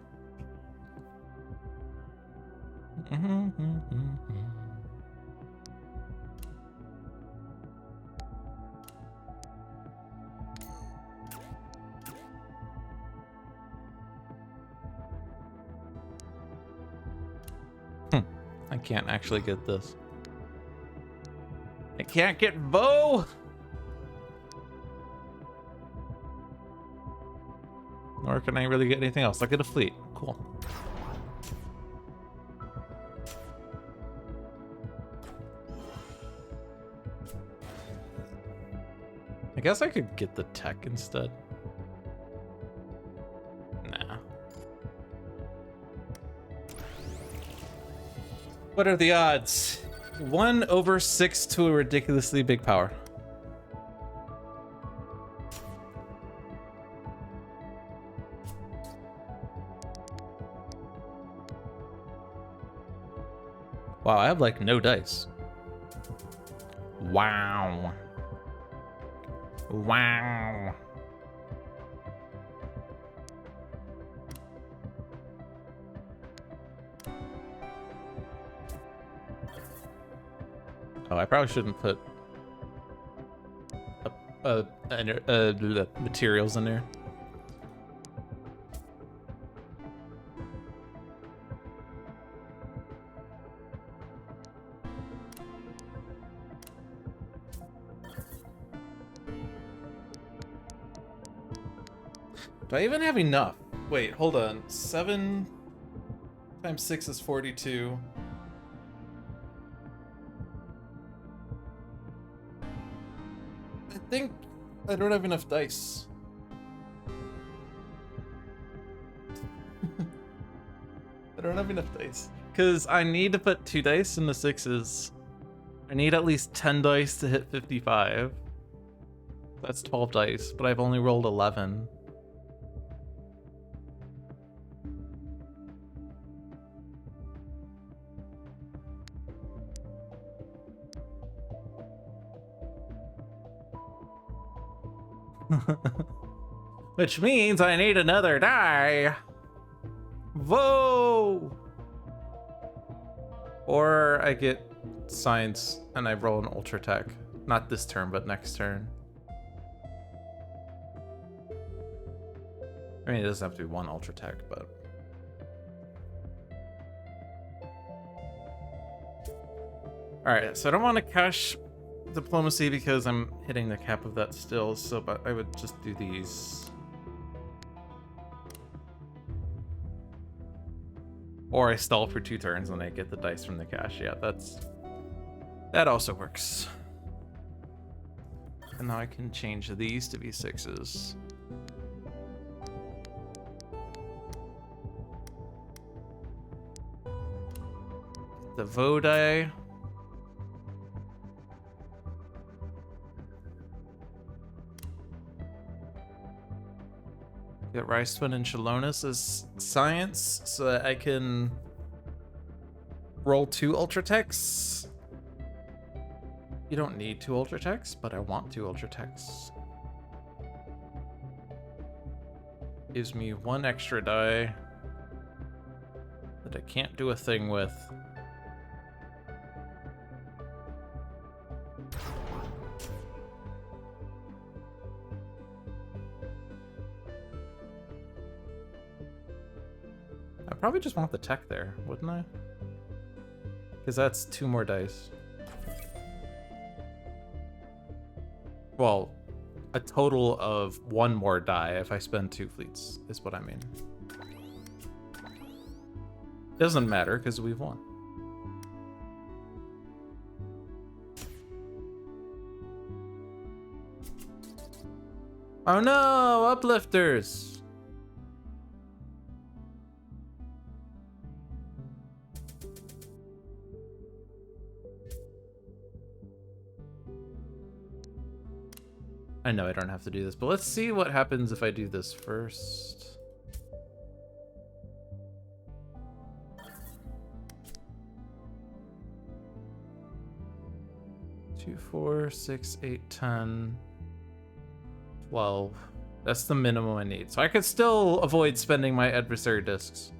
I can't actually get this. I can't get bow. Nor can I really get anything else. I'll get a fleet. Cool. I guess I could get the tech instead. Nah. What are the odds? 1/6 to a ridiculously big power. Wow, I have like no dice. Wow. Wow. Oh, I probably shouldn't put materials in there. Do I even have enough? Wait, hold on. 7 times 6 is 42. I think I don't have enough dice. I don't have enough dice. Because I need to put 2 dice in the 6s. I need at least 10 dice to hit 55. That's 12 dice, but I've only rolled 11. Which means I need another die. Whoa! Or I get science and I roll an ultra tech. Not this turn, but next turn. I mean, it doesn't have to be 1 ultra tech, but. Alright, so I don't want to cash diplomacy because I'm hitting the cap of that still, so but I would just do these. Or I stall for 2 turns and I get the dice from the cash. Yeah, that also works. And now I can change these to be 6s. The Vodai. Get Rice Twin and Shalonis as science so that I can Roll 2 Ultra Techs. You don't need 2 Ultra Techs, but I want 2 Ultra Techs. Gives me 1 extra die that I can't do a thing with. I probably just want the tech there, wouldn't I? Because that's 2 more dice. Well, a total of 1 more die if I spend 2 fleets, is what I mean. Doesn't matter, because we've won. Oh no, uplifters! I know I don't have to do this, but let's see what happens if I do this first. Two, 4, 6, 8, 10, 12. That's the minimum I need. So I could still avoid spending my adversary discs.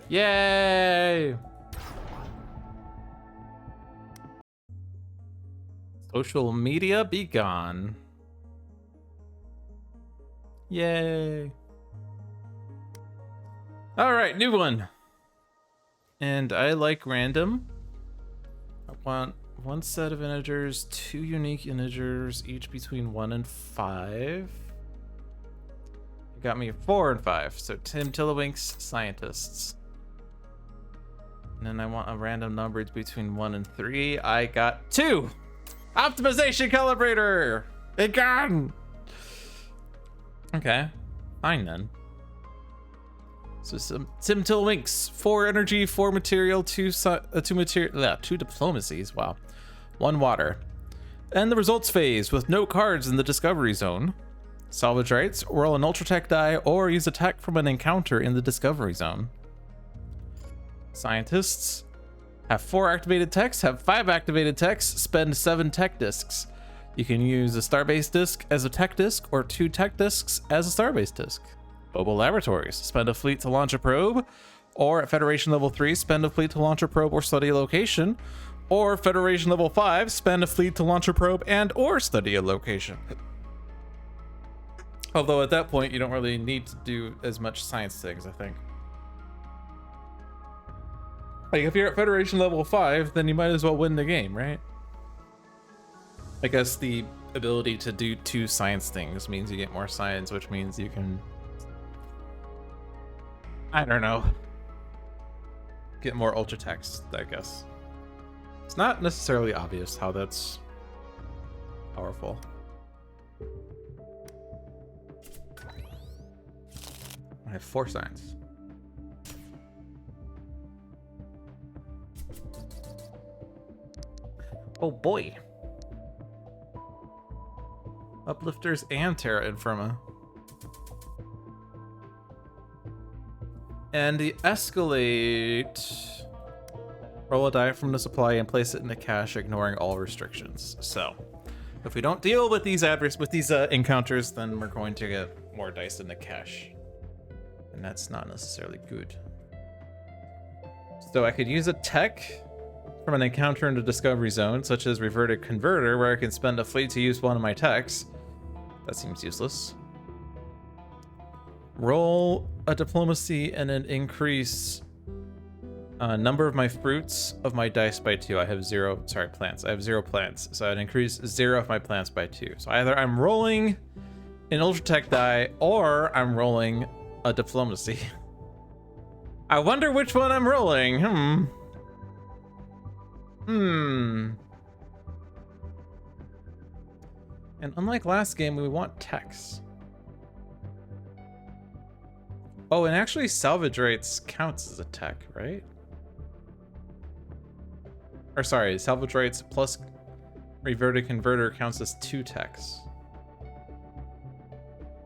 Yay! Social media be gone. Yay. All right, new one. And I like random. I want 1 set of integers, 2 unique integers, each between 1 and 5. It got me 4 and 5. So Tim Tillawink's scientists. And then I want a random number between 1 and 3. I got 2. Optimization calibrator. It gone. Okay, fine then. So some Tim Tillawink's 4 energy, 4 material, 2 diplomacies. Wow, 1 water. And the results phase with no cards in the discovery zone. Salvage rights, roll an ultra tech die, or use a tech from an encounter in the discovery zone. Scientists have 4 activated techs, have 5 activated techs, spend 7 tech discs. You can use a starbase disc as a tech disc or 2 tech discs as a starbase disc. Mobile laboratories, spend a fleet to launch a probe, or at Federation level 3, spend a fleet to launch a probe or study a location, or Federation level 5, spend a fleet to launch a probe and or study a location. Although at that point, you don't really need to do as much science things, I think. Like, if you're at Federation level 5, then you might as well win the game, right? I guess the ability to do 2 science things means you get more science, which means you can... I don't know. Get more ultra text, I guess. It's not necessarily obvious how that's powerful. I have 4 science. Oh boy. Uplifters and Terra Infirma. And the escalate. Roll a die from the supply and place it in the cache, ignoring all restrictions. So, if we don't deal with these encounters, then we're going to get more dice in the cache, and that's not necessarily good. So I could use a tech from an encounter in the discovery zone, such as reverted converter, where I can spend a fleet to use one of my techs. That seems useless. Roll a diplomacy and then increase Number of my fruits of my dice by 2. I have 0, sorry, plants. I have 0 plants. So I'd increase 0 of my plants by 2. So either I'm rolling an Ultra Tech die or I'm rolling a diplomacy. I wonder which one I'm rolling. And unlike last game, we want techs. Oh, and actually salvage rates counts as a tech, right? Or sorry, salvage rates plus reverted converter counts as 2 techs.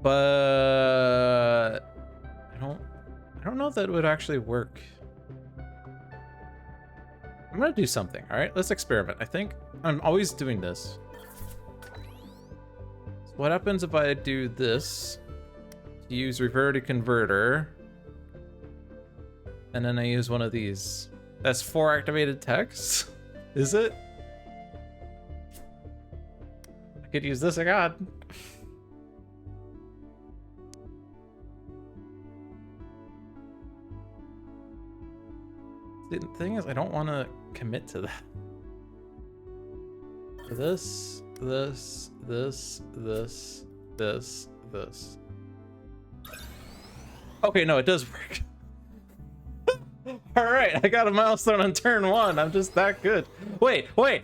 But I don't know if that would actually work. I'm gonna do something, all right? Let's experiment. I think I'm always doing this. So what happens if I do this? Use reverted converter. And then I use one of these. That's 4 activated techs? Is it? I could use this, I got. The thing is, I don't want to commit to that. This. Okay, no, it does work. All right, I got a milestone on turn 1. I'm just that good. Wait. Wait.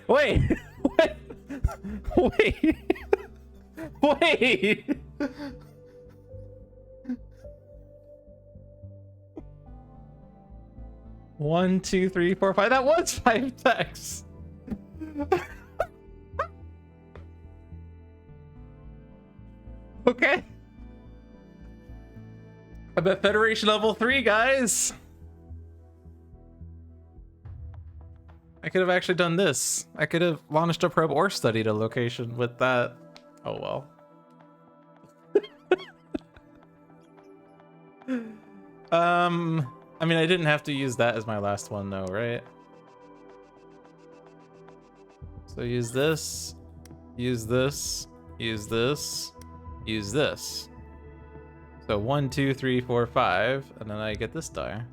1, 2, 3, 4, 5. That was 5 techs. Okay. I'm at Federation level 3, guys. I could have actually done this. I could have launched a probe or studied a location with that. Oh well. I mean, I didn't have to use that as my last one though, right? So use this, use this, use this, use this. So 1, 2, 3, 4, 5, and then I get this die.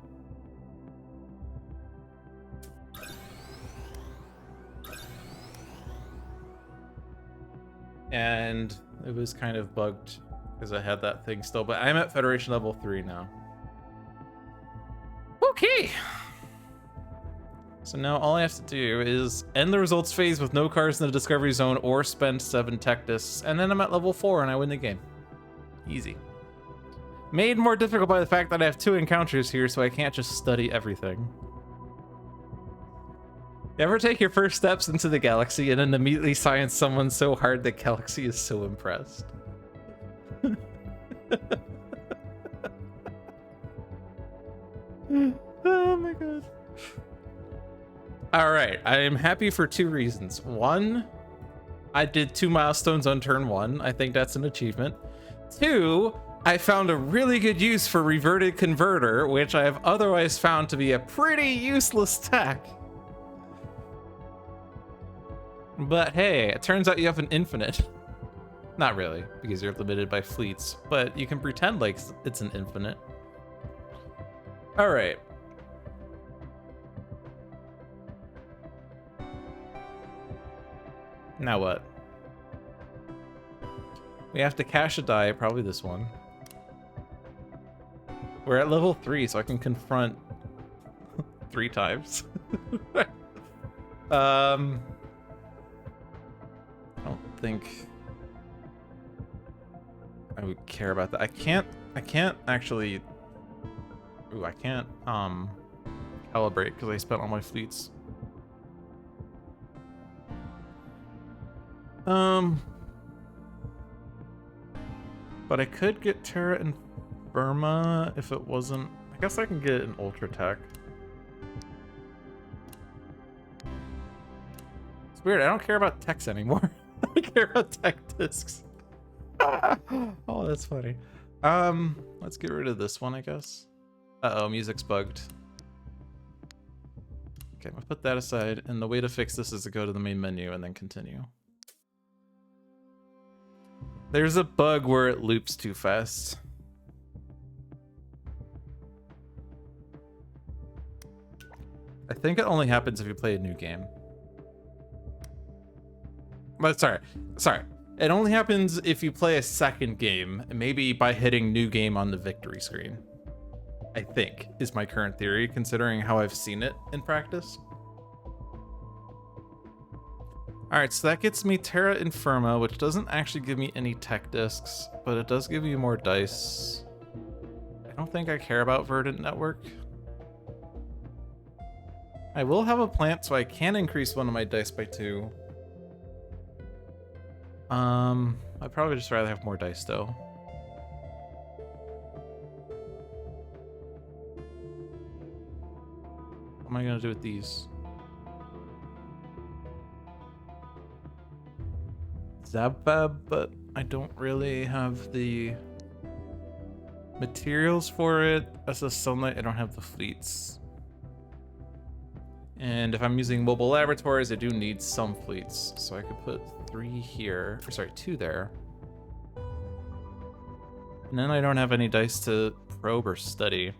And it was kind of bugged because I had that thing still, but I'm at Federation level 3 now. Okay. So now all I have to do is end the results phase with no cards in the discovery zone or spend 7 tech discs, and then I'm at level 4 and I win the game. Easy. Made more difficult by the fact that I have 2 encounters here, so I can't just study everything. You ever take your first steps into the galaxy and then immediately science someone so hard the galaxy is so impressed? Oh my god. Alright, I am happy for 2 reasons. 1, I did 2 milestones on turn 1. I think that's an achievement. 2, I found a really good use for reverted converter, which I have otherwise found to be a pretty useless tech. But hey, it turns out you have an infinite. Not really, because you're limited by fleets, but you can pretend like it's an infinite. All right. Now what? We have to cash a die, probably this one. We're at level 3, so I can confront 3 times. I don't think I would care about that. I can't actually. Ooh, I can't calibrate because I spent all my fleets. But I could get Terra Infirma if it wasn't. I guess I can get an Ultra Tech. It's weird. I don't care about techs anymore. I don't care about tech discs. Oh, that's funny. Let's get rid of this one, I guess. Uh-oh, music's bugged. Okay, I'm gonna put that aside, and the way to fix this is to go to the main menu and then continue. There's a bug where it loops too fast. I think it only happens if you play a new game. But sorry. It only happens if you play a second game, maybe by hitting new game on the victory screen. I think is my current theory, considering how I've seen it in practice. All right, so that gets me Terra Infirma, which doesn't actually give me any tech discs, but it does give you more dice. I don't think I care about Verdant Network. I will have a plant, so I can increase one of my dice by 2. I'd probably just rather have more dice, though. What am I gonna do with these? Zabfab, but I don't really have the materials for it. As a sunlight, I don't have the fleets. And if I'm using mobile laboratories, I do need some fleets. So I could put 3 here, or sorry, 2 there. And then I don't have any dice to probe or study.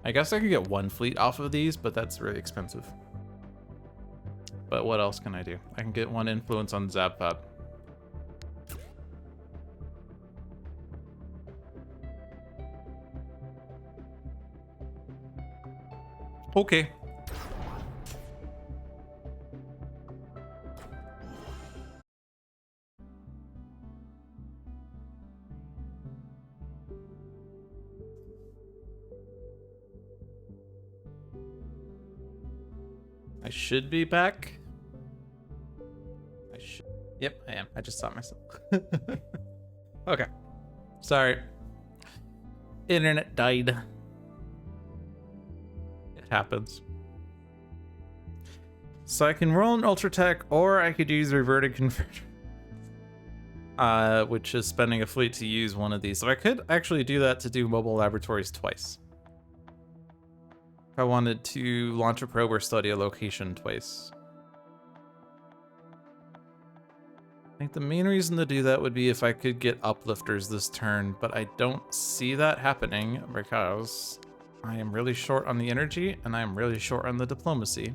I guess I could get 1 fleet off of these, but that's really expensive. But what else can I do? I can get 1 influence on Zabfab. Okay. I should be back. Yep, I am. I just saw myself. Okay. Sorry. Internet died. It happens. So I can roll an Ultra Tech, or I could use Reverted Converter. Which is spending a fleet to use one of these. So I could actually do that to do mobile laboratories twice. If I wanted to launch a probe or study a location twice. I think the main reason to do that would be if I could get uplifters this turn, but I don't see that happening because I am really short on the energy and I am really short on the diplomacy.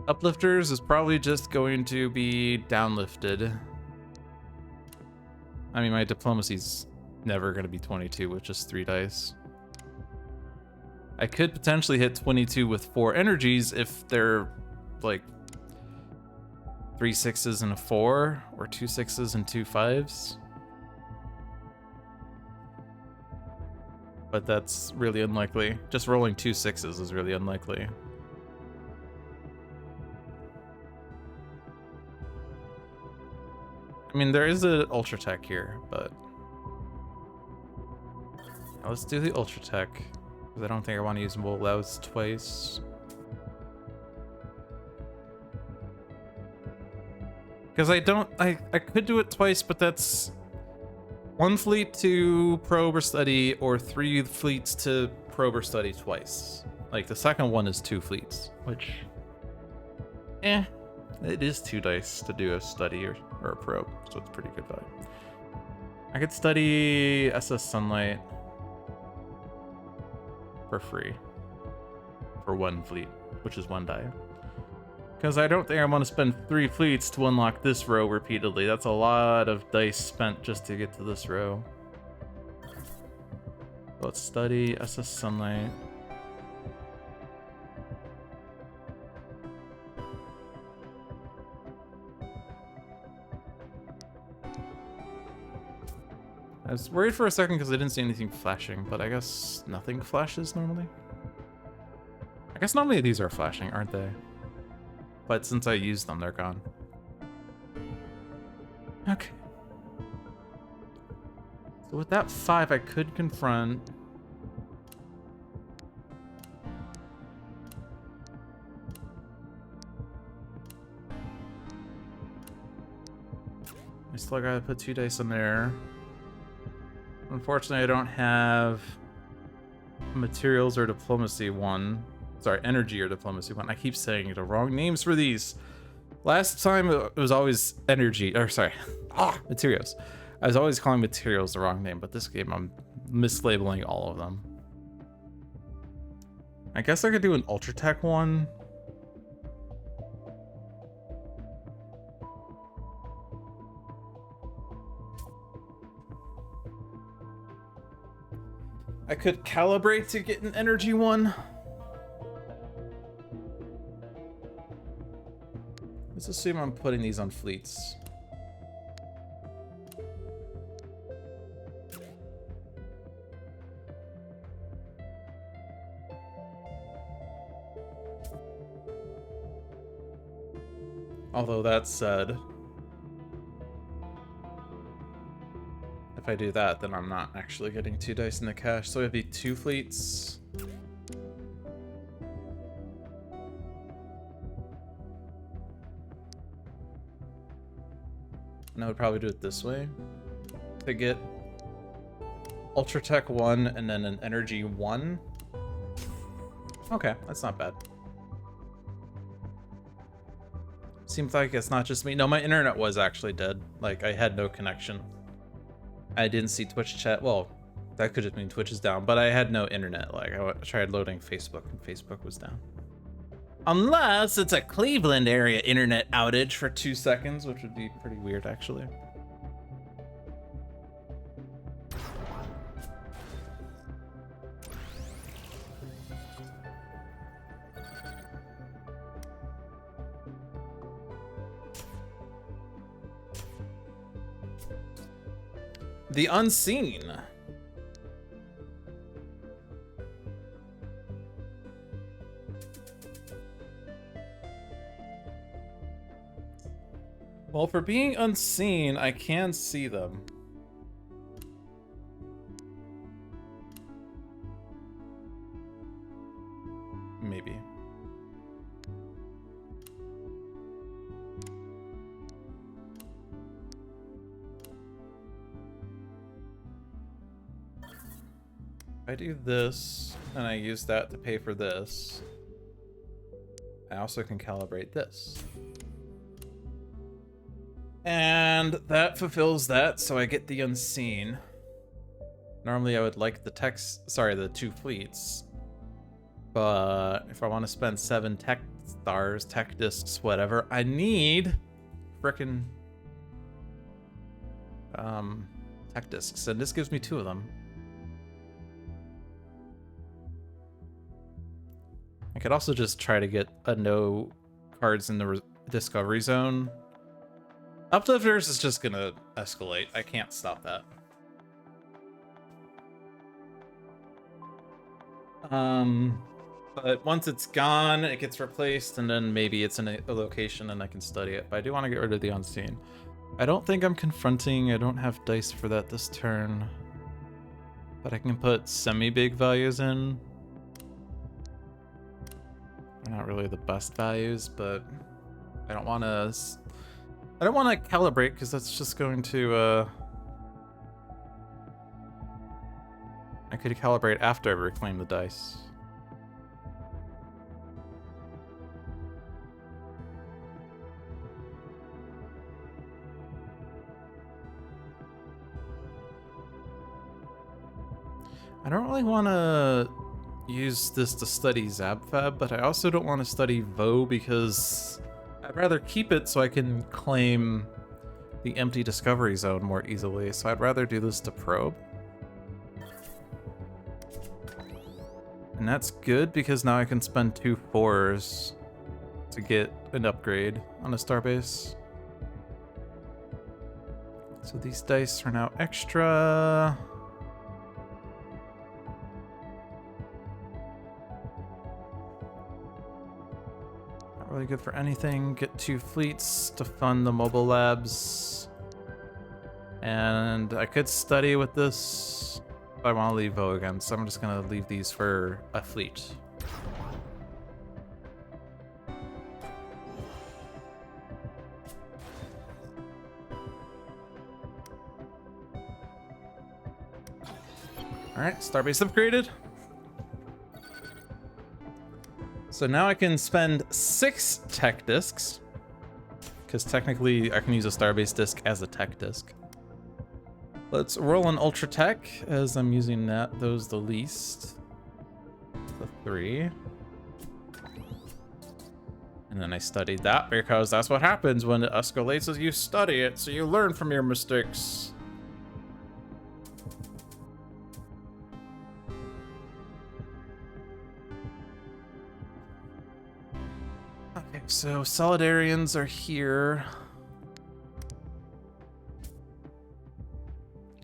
Uplifters is probably just going to be downlifted. I mean, my diplomacy's never going to be 22 with just 3 dice. I could potentially hit 22 with 4 energies if they're like 3 6s and a 4, or 2 6s and 2 5s. But that's really unlikely. Just rolling 2 6s is really unlikely. I mean, there is an Ultra Tech here, but now let's do the Ultra Tech, because I don't think I want to use mobile labs twice. Because I could do it twice, but that's 1 fleet to probe or study, or 3 fleets to probe or study twice. Like, the second one is 2 fleets, which, it is 2 dice to do a study or a probe, so it's pretty good value. I could study SS Sunlight for free for 1 fleet, which is 1 die. Because I don't think I want to spend 3 fleets to unlock this row repeatedly. That's a lot of dice spent just to get to this row. Let's study SS Sunlight. I was worried for a second because I didn't see anything flashing, but I guess nothing flashes normally. I guess normally these are flashing, aren't they? But since I used them, they're gone. Okay. So with that 5, I could confront. I still gotta put 2 dice in there. Unfortunately, I don't have materials or diplomacy 1. Sorry, energy or diplomacy 1. I keep saying the wrong names for these. Last time it was always energy, or sorry, materials. I was always calling materials the wrong name, but this game I'm mislabeling all of them. I guess I could do an Ultra Tech one. I could calibrate to get an energy one. Let's assume I'm putting these on fleets. Although that said, if I do that, then I'm not actually getting 2 dice in the cache, so it'd be 2 fleets. And I would probably do it this way to get Ultra Tech 1 and then an Energy 1. Okay, that's not bad. Seems like it's not just me. No, my internet was actually dead. Like, I had no connection. I didn't see Twitch chat. Well, that could just mean Twitch is down, but I had no internet. Like, I tried loading Facebook and Facebook was down. Unless it's a Cleveland area internet outage for 2 seconds, which would be pretty weird, actually. The Unseen. Well, for being unseen, I can see them. Maybe. I do this, and I use that to pay for this. I also can calibrate this. And that fulfills that, so I get the Unseen. Normally I would like the 2 fleets. But if I want to spend 7 tech stars, tech discs, whatever, I need frickin' tech discs, and this gives me 2 of them. I could also just try to get no cards in the Discovery Zone. Uplifters is just gonna escalate. I can't stop that. But once it's gone, it gets replaced, and then maybe it's in a location and I can study it. But I do want to get rid of the Unseen. I don't think I'm confronting. I don't have dice for that this turn. But I can put semi-big values in. They're not really the best values, but I don't want to calibrate because that's just going to I could calibrate after I reclaim the dice. I don't really want to use this to study Zabfab, but I also don't want to study Vo because I'd rather keep it so I can claim the empty Discovery Zone more easily. So I'd rather do this to probe. And that's good because now I can spend 2 4s to get an upgrade on a starbase. So these dice are now extra. Not really good for anything. Get 2 fleets to fund the mobile labs. And I could study with this. I want to leave Vo again, so I'm just going to leave these for a fleet. Alright, starbase upgraded. So now I can spend 6 tech discs, because technically I can use a starbase disc as a tech disc. Let's roll an Ultra Tech, as I'm using those the least. the 3. And then I studied that because that's what happens when it escalates, as you study it, so you learn from your mistakes. Okay, so Solidarians are here.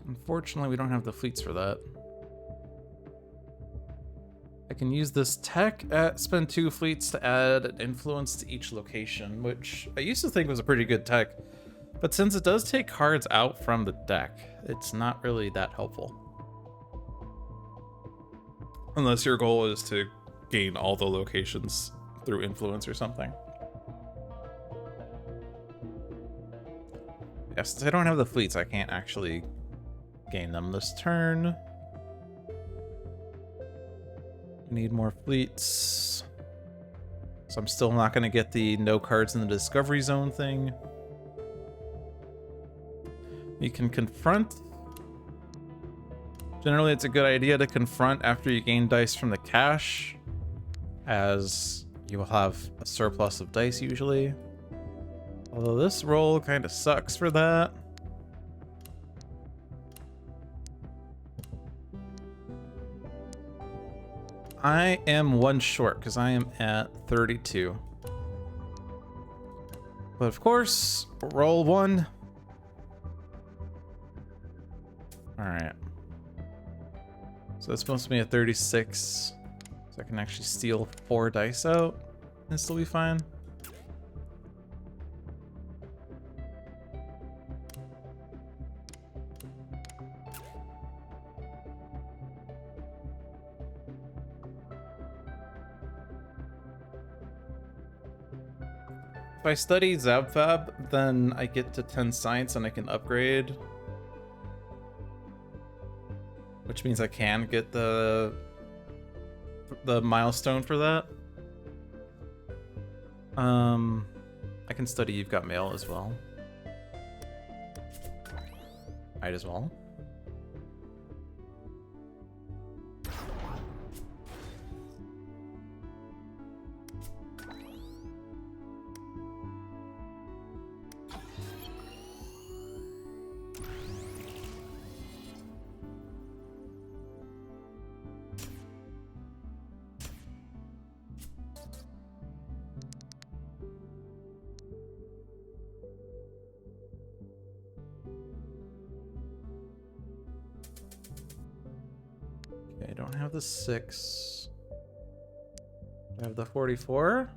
Unfortunately, we don't have the fleets for that. I can use this tech at spend 2 fleets to add an influence to each location, which I used to think was a pretty good tech. But since it does take cards out from the deck, it's not really that helpful. Unless your goal is to gain all the locations through influence or something. Yeah, since I don't have the fleets, I can't actually gain them this turn. Need more fleets. So I'm still not going to get the no cards in the discovery zone thing. You can confront. Generally, it's a good idea to confront after you gain dice from the cache, as you will have a surplus of dice usually. Although this roll kind of sucks for that. I am 1 short because I am at 32. But of course, roll 1. All right. So it's supposed to be a 36. So I can actually steal 4 dice out and still be fine. If I study Zabfab, then I get to 10 science and I can upgrade. Which means I can get the milestone for that. I can study You've Got Mail as well. Might as well. I don't have the 6. I have the 44.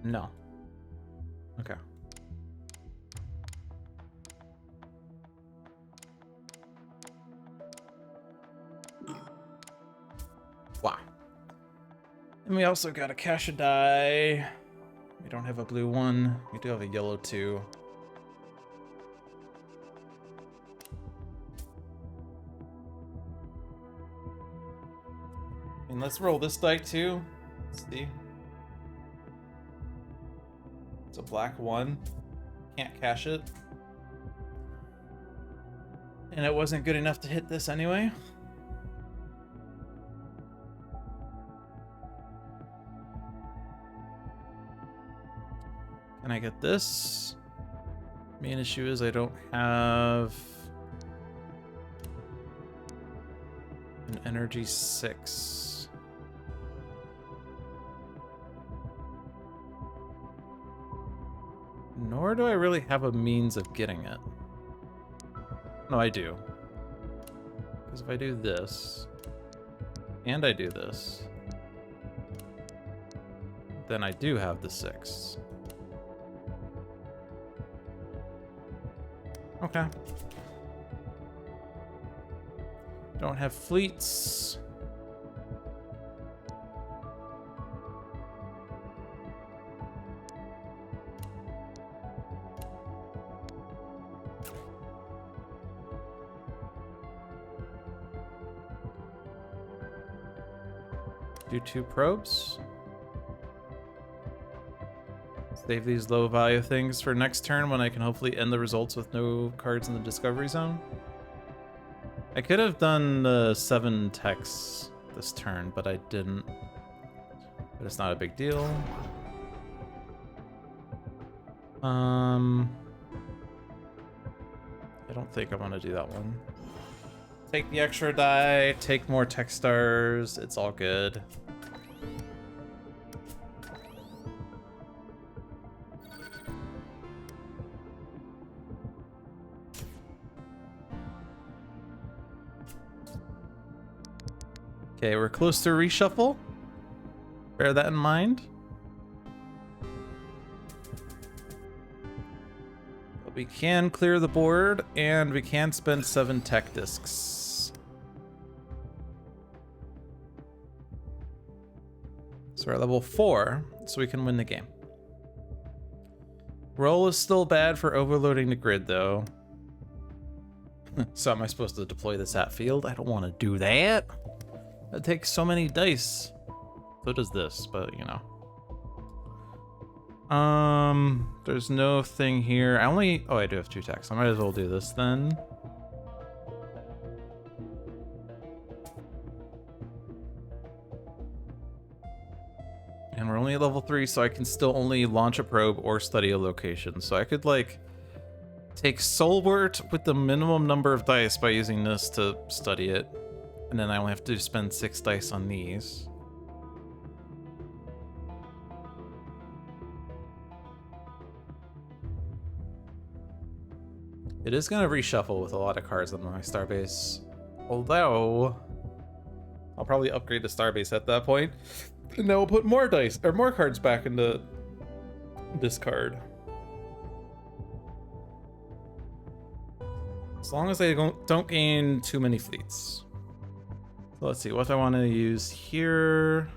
No. Okay. Wow. And we also got a cash a die. We don't have a blue 1. We do have a yellow 2. And let's roll this die too. Let's see. It's a black 1. Can't cash it. And it wasn't good enough to hit this anyway. Can I get this? Main issue is I don't have an energy 6. Nor do I really have a means of getting it. No, I do. Because if I do this, and I do this, then I do have the 6. Okay. Don't have fleets. Do 2 probes. Save these low value things for next turn when I can hopefully end the results with no cards in the discovery zone. I could have done 7 techs this turn, but I didn't. But it's not a big deal. I don't think I want to do that one. Take the extra die, take more tech stars, it's all good. Okay, we're close to reshuffle. Bear that in mind. But we can clear the board, and we can spend 7 tech discs. So we're at level 4, so we can win the game. Roll is still bad for overloading the grid, though. So am I supposed to deploy this at field? I don't want to do that. That takes so many dice. So does this, but you know. There's no thing here. I do have 2 techs. I might as well do this then. And we're only at level 3, so I can still only launch a probe or study a location. So I could like take Soulwort with the minimum number of dice by using this to study it. And then I only have to spend 6 dice on these. It is going to reshuffle with a lot of cards on my starbase. Although, I'll probably upgrade the starbase at that point. And then we'll put more dice, or more cards back into this card. As long as I don't gain too many fleets. So let's see, what do I want to use here?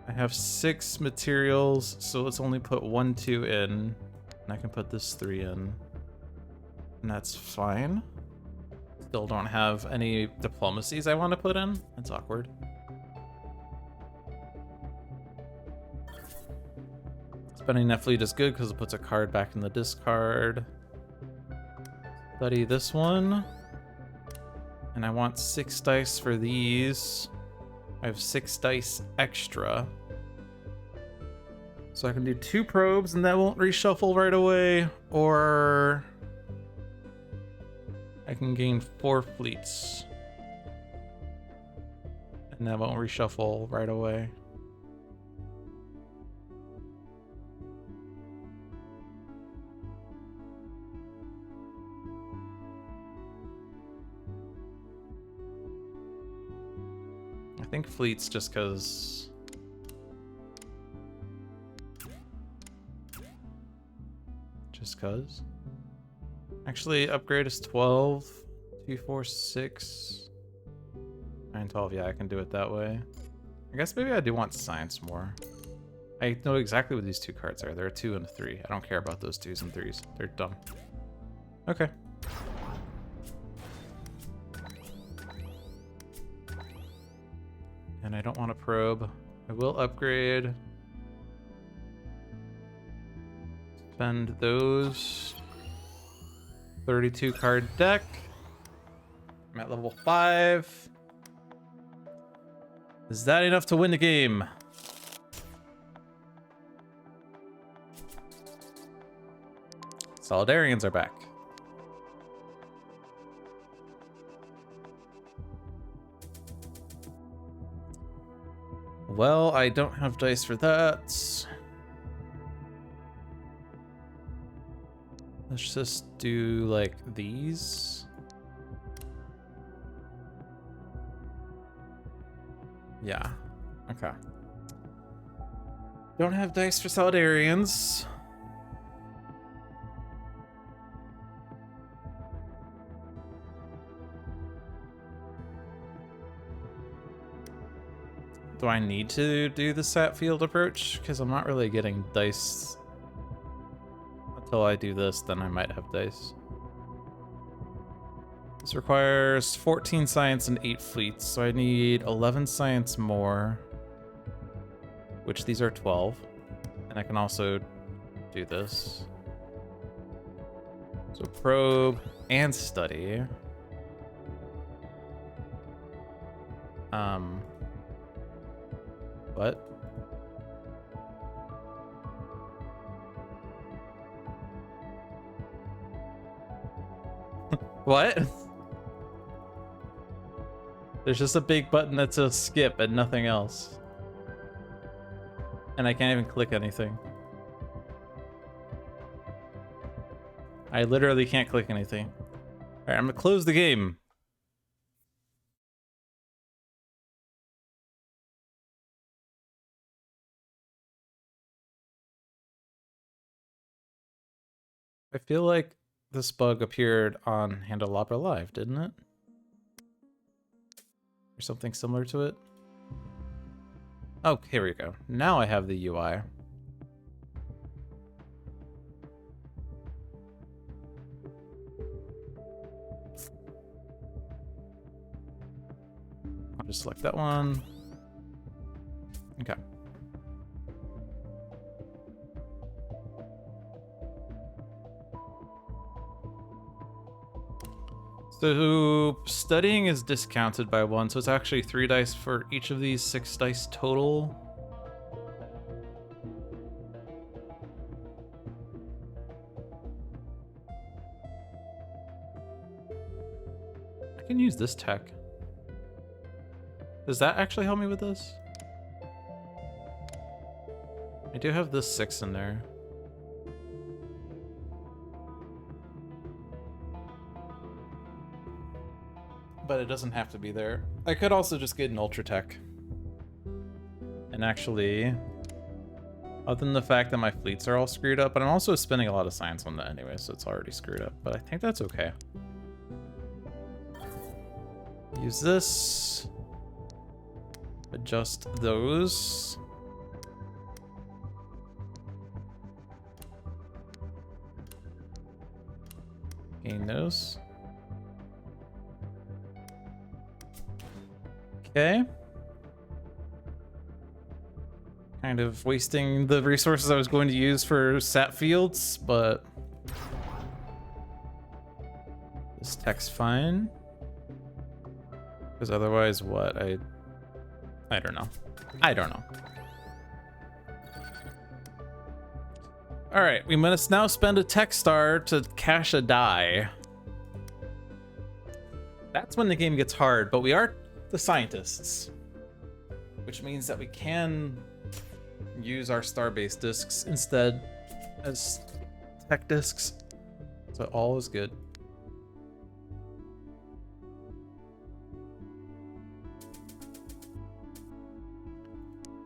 I have 6 materials, so let's only put 1, 2 in. And I can put this 3 in. And that's fine. Still don't have any diplomacies I want to put in. That's awkward. Spending that fleet is good because it puts a card back in the discard. Study this one. And I want 6 dice for these. I have 6 dice extra. So I can do 2 probes and that won't reshuffle right away. Or I can gain 4 fleets. And that won't reshuffle right away. I think fleets just because actually upgrade is 12 2 4 6 9 12. Yeah, I can do it that way. I guess maybe I do want science more. I know exactly what these 2 cards are. There are 2 and a 3. I don't care about those 2s and 3s. They're dumb. Okay. And I don't want to probe. I will upgrade. Spend those. 32 card deck. I'm at level 5. Is that enough to win the game? Solidarians are back. Well, I don't have dice for that. Let's just do like these. Yeah, okay. Don't have dice for Solidarians. Do I need to do the sat field approach? Because I'm not really getting dice. Until I do this, then I might have dice. This requires 14 science and 8 fleets, so I need 11 science more. Which these are 12. And I can also do this. So probe and study. What? What? There's just a big button that says skip and nothing else. And I can't even click anything. I literally can't click anything. Alright, I'm gonna close the game. I feel like this bug appeared on Handelabra Live, didn't it? Or something similar to it? Oh, here we go. Now I have the UI. I'll just select that one. Okay. So studying is discounted by 1, so it's actually 3 dice for each of these, 6 dice total. I can use this tech. Does that actually help me with this? I do have this 6 in there. But it doesn't have to be there. I could also just get an Ultra Tech. And actually, other than the fact that my fleets are all screwed up, but I'm also spending a lot of science on that anyway, so it's already screwed up. But I think that's okay. Use this. Adjust those. Gain those. Okay. Kind of wasting the resources I was going to use for sat fields, but this tech's fine. Because otherwise, what? I don't know. I don't know. All right, we must now spend a tech star to cash a die. That's when the game gets hard, but we are the scientists, which means that we can use our star-based discs instead as tech discs, so all is good.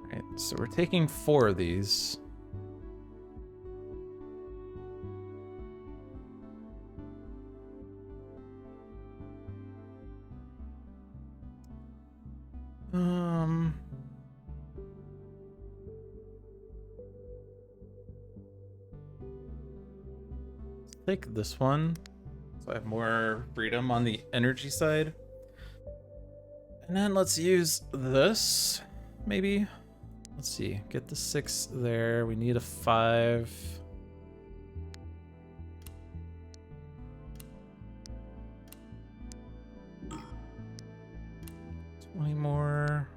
All right, so we're taking 4 of these. Take this one, so I have more freedom on the energy side. And then let's use this, maybe. Let's see, get the 6 there. We need a 5. $20 more.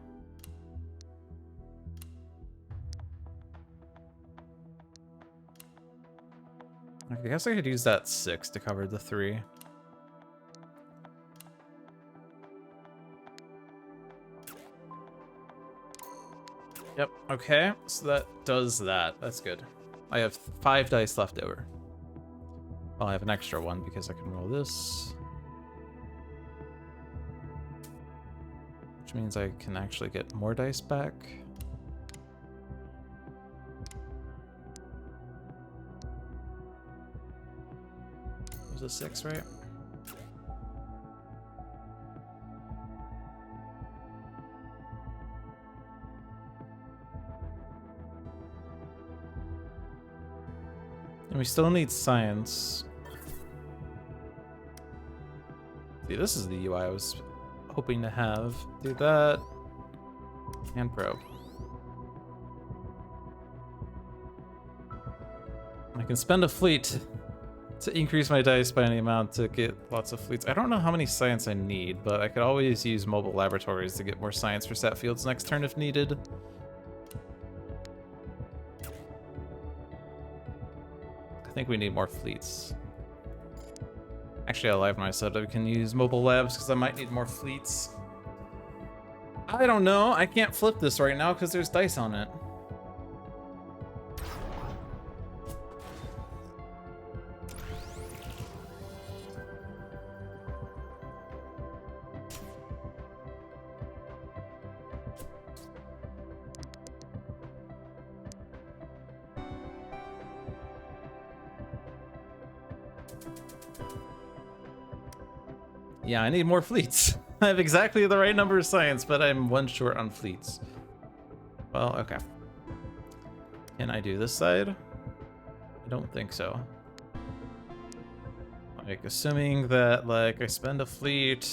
I guess I could use that 6 to cover the 3. Yep, okay, so that does that. That's good. I have 5 dice left over. Well, I have an extra one because I can roll this. Which means I can actually get more dice back. A 6, right? And we still need science. See, this is the UI I was hoping to have. Do that. And probe. I can spend a fleet to increase my dice by any amount to get lots of fleets. I don't know how many science I need, but I could always use mobile laboratories to get more science for stat fields next turn if needed. I think we need more fleets. Actually, I lied when I said I can use mobile labs because I might need more fleets. I don't know. I can't flip this right now because there's dice on it. Yeah, I need more fleets. I have exactly the right number of science, but I'm one short on fleets. Well, okay. Can I do this side? I don't think so. Like, assuming that, like, I spend a fleet,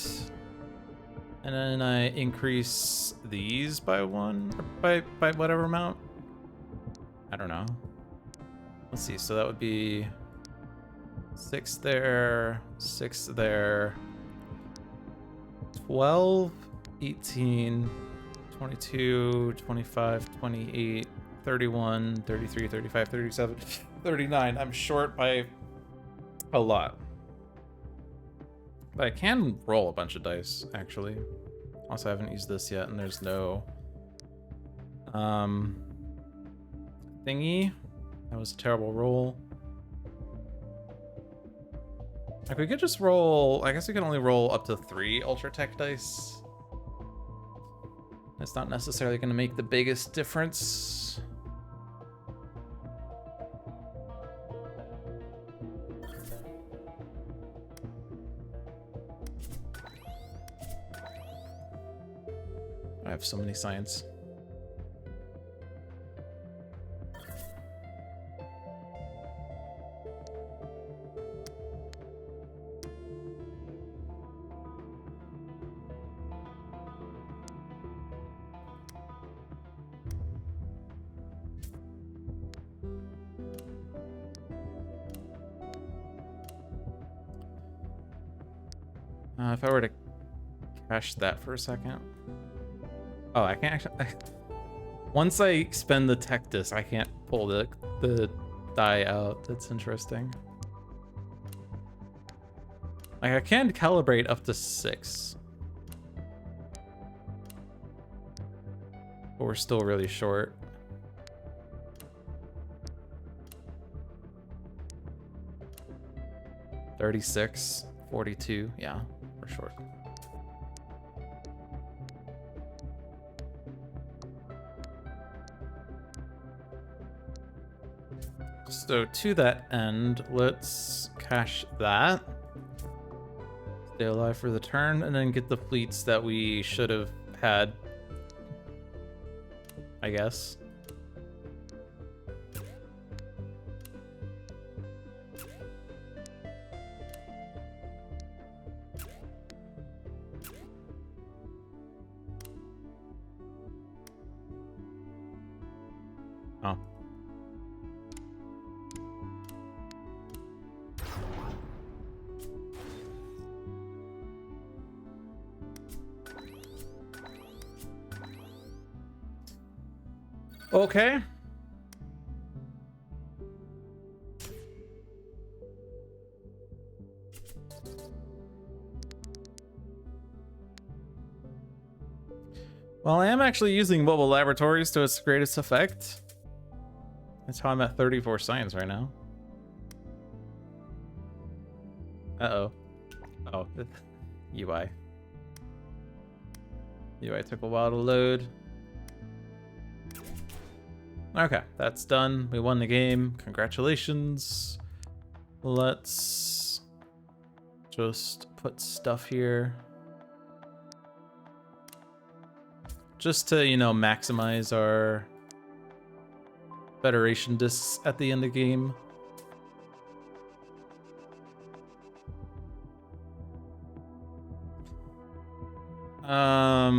and then I increase these by one, or by whatever amount? I don't know. Let's see, so that would be 6 there, 6 there, 12, 18, 22, 25, 28, 31, 33, 35, 37, 39. I'm short by a lot. But I can roll a bunch of dice, actually. Also, I haven't used this yet, and there's no thingy. That was a terrible roll. Like, we could just roll, I guess we can only roll up to 3 Ultra Tech dice. It's not necessarily going to make the biggest difference. I have so many science. If I were to cache that for a second. Oh, I can't actually. Once I spend the tech disc, I can't pull the die out. That's interesting. Like, I can calibrate up to 6. But we're still really short. $36, $42, yeah, we're short. So to that end, let's cache that. Stay alive for the turn, and then get the fleets that we should have had, I guess. Oh. Okay. Well, I am actually using mobile laboratories to its greatest effect. That's how I'm at 34 science right now. Uh-oh. Oh, UI. UI took a while to load. Okay, that's done. We won the game. Congratulations. Let's just put stuff here. Just to, you know, maximize our Federation discs at the end of the game. I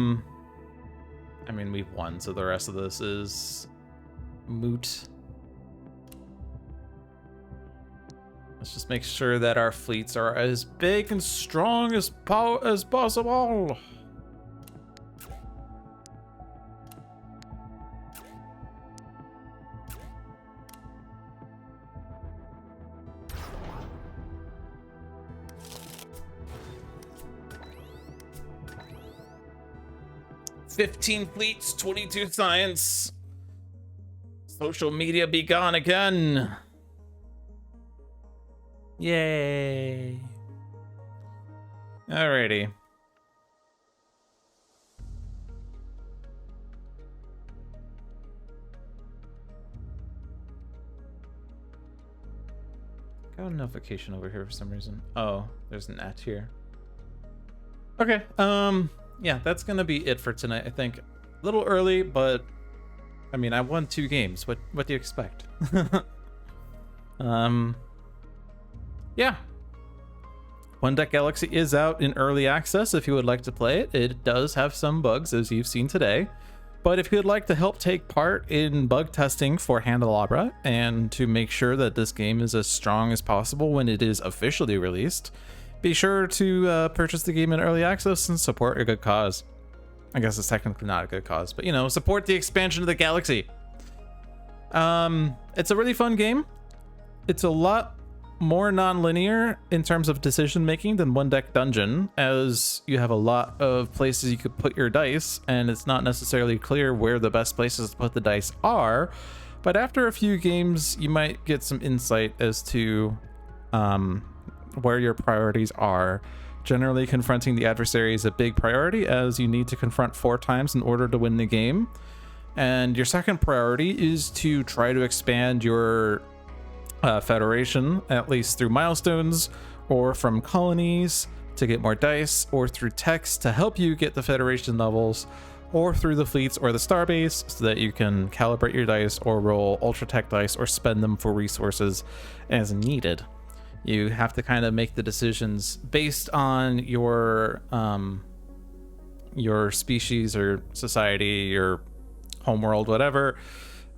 mean, we've won, so the rest of this is moot. Let's just make sure that our fleets are as big and strong as possible. "15 fleets, 22 science. Social media be gone again." Yay. Alrighty. Got a notification over here for some reason. Oh, there's an at here. Okay, yeah, that's gonna be it for tonight, I think. A little early, but I mean, I won 2 games. What do you expect? Yeah. One Deck Galaxy is out in early access if you would like to play it. It does have some bugs, as you've seen today. But if you would like to help take part in bug testing for Handelabra and to make sure that this game is as strong as possible when it is officially released, be sure to purchase the game in early access and support a good cause. I guess it's technically not a good cause, but you know, support the expansion of the galaxy. It's a really fun game. It's a lot more non-linear in terms of decision making than One Deck Dungeon, as you have a lot of places you could put your dice, and it's not necessarily clear where the best places to put the dice are. But after a few games, you might get some insight as to where your priorities are. Generally, confronting the adversary is a big priority, as you need to confront 4 times in order to win the game. And your second priority is to try to expand your Federation, at least through milestones or from colonies to get more dice, or through text to help you get the Federation levels, or through the fleets or the starbase so that you can calibrate your dice or roll ultra tech dice or spend them for resources as needed. You have to kind of make the decisions based on your species or society, your homeworld, whatever.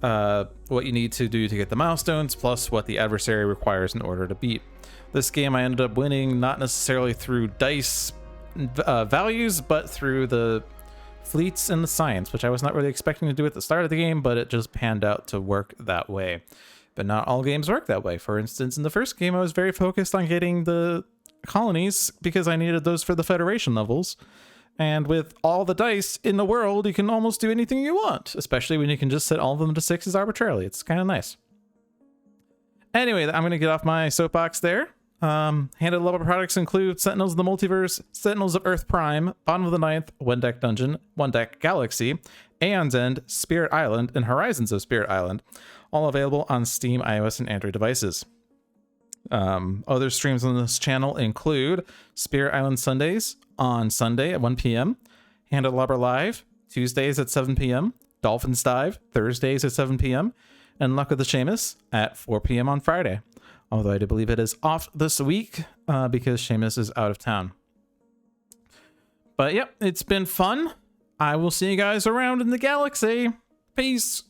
What you need to do to get the milestones, plus what the adversary requires in order to beat. This game I ended up winning not necessarily through dice values, but through the fleets and the science, which I was not really expecting to do at the start of the game, but it just panned out to work that way. But not all games work that way. For instance, in the first game, I was very focused on getting the colonies because I needed those for the Federation levels. And with all the dice in the world, you can almost do anything you want, especially when you can just set all of them to 6s arbitrarily. It's kind of nice. Anyway, I'm going to get off my soapbox there. Handelabra products include Sentinels of the Multiverse, Sentinels of Earth Prime, Bottom of the Ninth, One Deck Dungeon, One Deck Galaxy, Aeon's End, Spirit Island, and Horizons of Spirit Island, all available on Steam, iOS, and Android devices. Other streams on this channel include Spirit Island Sundays on Sunday at 1 p.m., Handelabra Live Tuesdays at 7 p.m., Dolphins Dive Thursdays at 7 p.m., and Luck of the Seamus at 4 p.m. on Friday. Although I do believe it is off this week because Seamus is out of town. But yep, it's been fun. I will see you guys around in the galaxy. Peace.